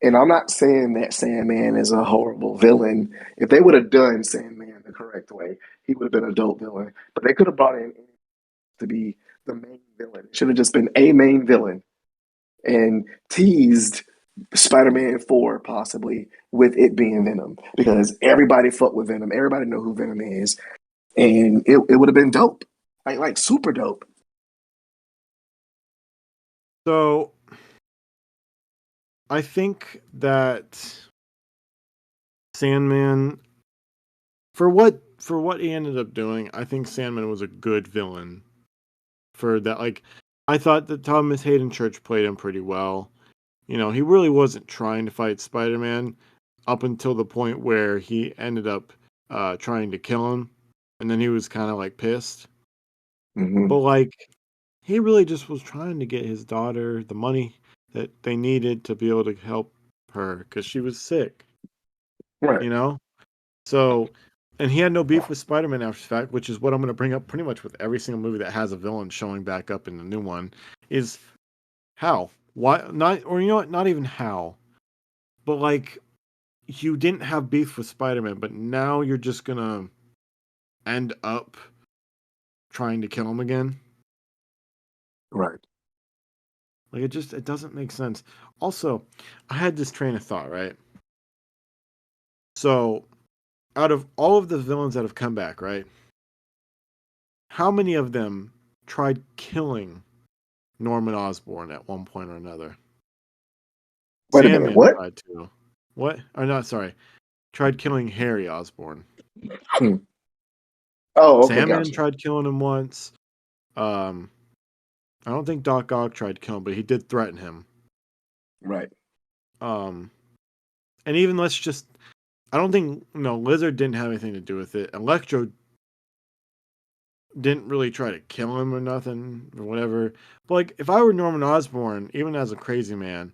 And I'm not saying that Sandman is a horrible villain. If they would have done Sandman the correct way, he would have been a dope villain. But they could have brought in to be the main villain. It should have just been a main villain and teased Spider-Man 4 possibly with it being Venom because everybody fucked with Venom. Everybody know who Venom is, and it would have been dope, like super dope. So I think that Sandman, for what he ended up doing, I think Sandman was a good villain for that. Like, I thought that Thomas Hayden Church played him pretty well. He really wasn't trying to fight Spider-Man up until the point where he ended up trying to kill him, and then he was kind of like pissed. But Mm-hmm. like, he really just was trying to get his daughter the money that they needed to be able to help her because she was sick. Right. You know, so. And he had no beef with Spider-Man after the fact, which is what I'm going to bring up pretty much with every single movie that has a villain showing back up in the new one. Is how? Why not? Or you know what? Not even how. But like, you didn't have beef with Spider-Man, but now you're just gonna end up trying to kill him again. Right. Like it doesn't make sense. Also, I had this train of thought, right? So, out of all of the villains that have come back, right? How many of them tried killing Norman Osborn at one point or another? Wait a minute. Sandman What? tried to. What? Or not, sorry. Tried killing Harry Osborn. Hmm. Oh, okay, Sandman gotcha. tried killing him once. Um, I don't think Doc Ock tried to kill him, but he did threaten him. Right. Um, and even let's just, I don't think, no, Lizard didn't have anything to do with it. Electro didn't really try to kill him or nothing or whatever. But like, if I were Norman Osborn, even as a crazy man,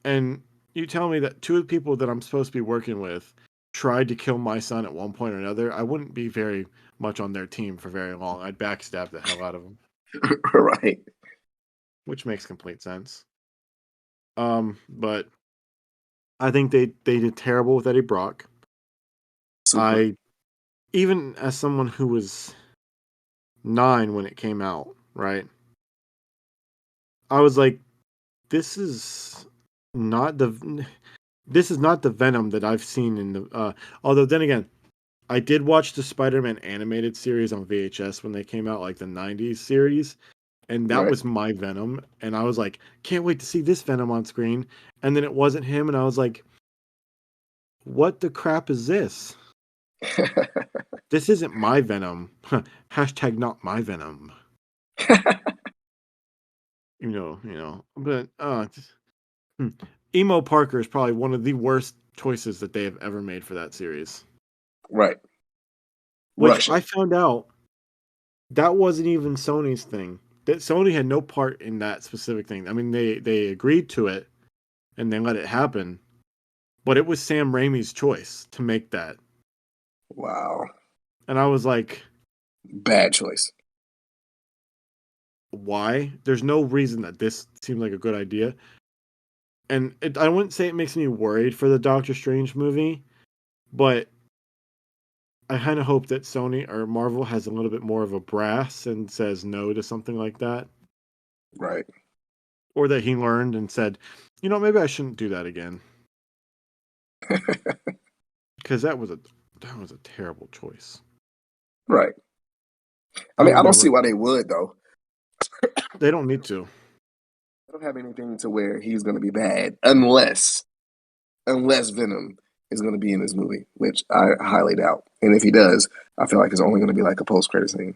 and you tell me that two of the people that I'm supposed to be working with tried to kill my son at one point or another, I wouldn't be very much on their team for very long. I'd backstab the hell out of them, Right. which makes complete sense. But I think they did terrible with Eddie Brock. Super. I even as someone who was 9 when it came out, right? I was like, this is not the this is not the Venom that I've seen in the. Although then again, I did watch the Spider-Man animated series on VHS when they came out, like the '90s series, and that Right. was my Venom, and I was like, can't wait to see this Venom on screen. And then it wasn't him, and I was like, what the crap is this? This isn't my Venom. Hashtag not my Venom. But hmm. Emo Parker is probably one of the worst choices that they have ever made for that series. Right. Which I Russian. found out that wasn't even Sony's thing. That Sony had no part in that specific thing. I mean, they agreed to it and they let it happen, but it was Sam Raimi's choice to make that. Wow. And I was like, Bad choice. why? There's no reason that this seemed like a good idea. And I wouldn't say it makes me worried for the Doctor Strange movie, but I kind of hope that Sony or Marvel has a little bit more of a brass and says no to something like that, Right. or that he learned and said, maybe I shouldn't do that again because that was a terrible choice. Right. I I mean, will I don't never. see why they would though. They don't need to. I don't have anything to where he's going to be bad unless Venom is going to be in this movie, which I highly doubt. And if he does, I feel like it's only going to be like a post credit scene.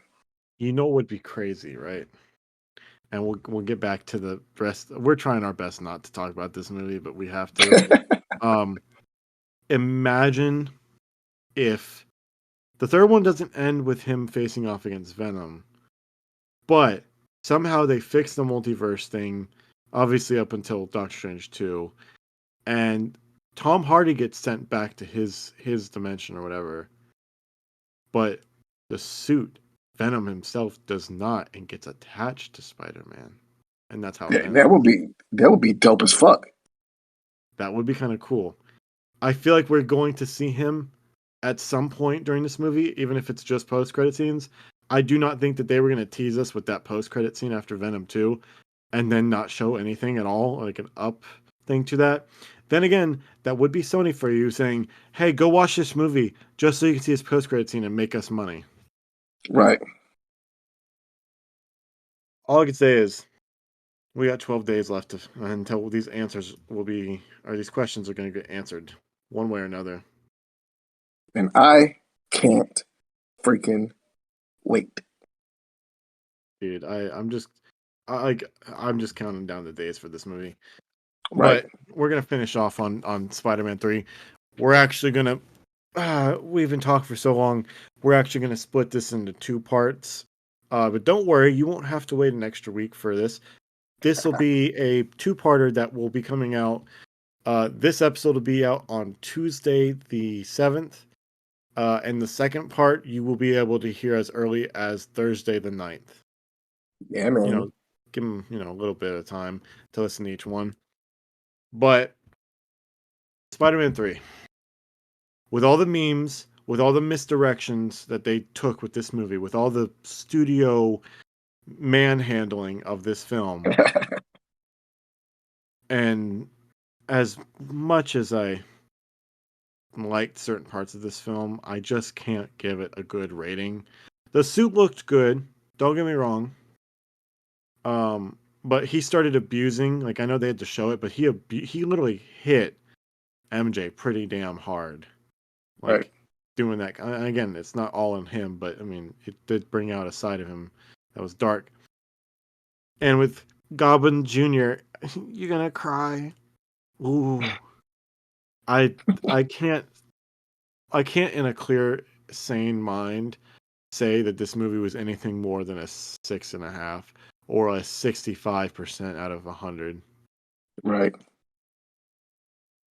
You know what would be crazy, right? And we'll get back to the rest. We're trying our best not to talk about this movie, but we have to. Um, Imagine if the third one doesn't end with him facing off against Venom, but somehow they fix the multiverse thing, obviously up until Doctor Strange 2, and Tom Hardy gets sent back to his dimension or whatever, but the suit, Venom himself, does not and gets attached to Spider-Man. And that's how it That ends. would be dope as fuck. That would be kind of cool. I feel like we're going to see him at some point during this movie, even if it's just post-credit scenes. I do not think that they were going to tease us with that post-credit scene after Venom 2 and then not show anything at all, like an up thing to that. Then again, that would be Sony for you saying, hey, go watch this movie just so you can see his post-credit scene and make us money. Right. All I can say is we got 12 days left until these answers will be, or these questions are going to get answered one way or another. And I can't freaking wait. Dude, I'm just counting down the days for this movie. Right. But we're gonna finish off on Spider-Man 3. We're actually gonna we've been talking for so long. We're actually gonna split this into two parts. But don't worry, you won't have to wait an extra week for this. This will be a two-parter that will be coming out. This episode will be out on Tuesday the 7th. And the second part you will be able to hear as early as Thursday the 9th. Yeah, You man. know, give them, a little bit of time to listen to each one. But Spider-Man 3, with all the memes, with all the misdirections that they took with this movie, with all the studio manhandling of this film, and as much as I liked certain parts of this film, I just can't give it a good rating. The suit looked good, don't get me wrong. But he started abusing, like I know they had to show it, but he literally hit MJ pretty damn hard. Right. Like doing that. And again, it's not all on him, but I mean, it did bring out a side of him that was dark. And with Goblin Jr., you're gonna cry. Ooh, I I can't I can't in a clear, sane mind say that this movie was anything more than a 6.5 or a 65% out of 100. Right.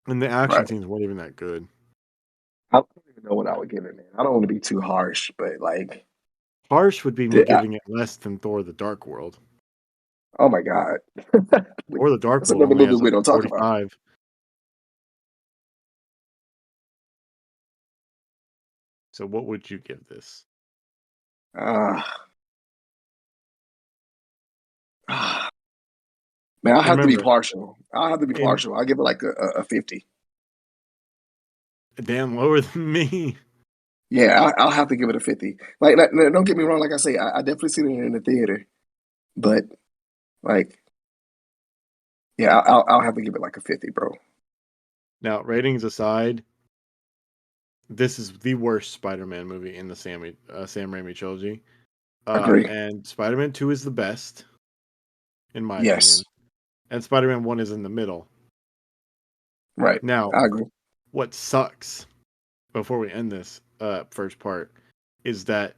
And the action Right. scenes weren't even that good. I don't even know what I would give it, man. I don't want to be too harsh, but like, Harsh would be me the, giving it less than Thor: The Dark World. oh my God. Thor: The Dark That's World another only movie has we like a don't talk about. 45. So what would you give this? Uh, man, I'll And have to be remember, partial. I'll have to be in partial. I'll give it like a 50. damn lower than me. Yeah, I'll have to give it a 50. Don't get me wrong. Like I say, I definitely seen it in the theater, but like, yeah, I'll have to give it like a 50, bro. Now, ratings aside, this is the worst Spider-Man movie in the Sam Raimi trilogy. Agree. And Spider-Man 2 is the best, in my Yes, opinion. And Spider-Man 1 is in the middle. right. Now, I agree. what sucks, before we end this first part, is that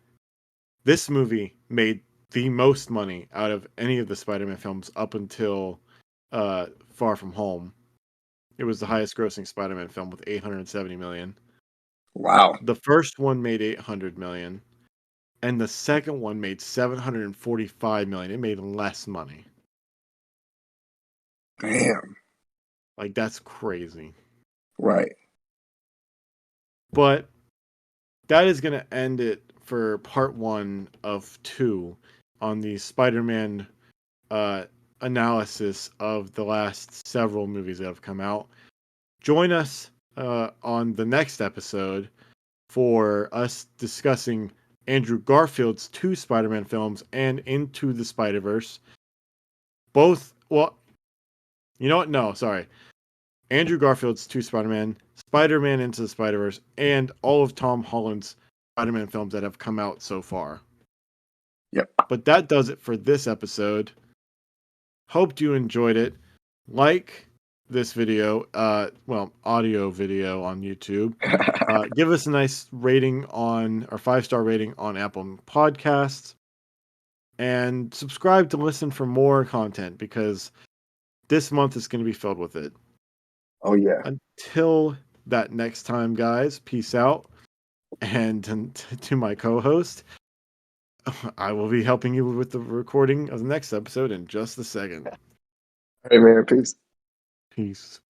this movie made the most money out of any of the Spider-Man films up until Far From Home. It was the highest grossing Spider-Man film with 870 million. Wow. The first one made 800 million and the second one made 745 million. It made less money. Damn. Like that's crazy. Right. But that is going to end it for part 1 of 2 on the Spider-Man uh, analysis of the last several movies that have come out. Join us on the next episode for us discussing Andrew Garfield's 2 Spider-Man films and Into the Spider-Verse. Both, well, you know what? No, sorry. Andrew Garfield's 2 Spider-Man, Spider-Man Into the Spider-Verse, and all of Tom Holland's Spider-Man films that have come out so far. Yep. But that does it for this episode. Hoped you enjoyed it. Like this video, audio video on YouTube. Give us a nice rating on, or 5-star rating on Apple Podcasts. And subscribe to listen for more content because this month is going to be filled with it. Oh, yeah. Until that next time, guys, peace out. And to my co-host, I will be helping you with the recording of the next episode in just a second. Hey, man. Peace. Peace.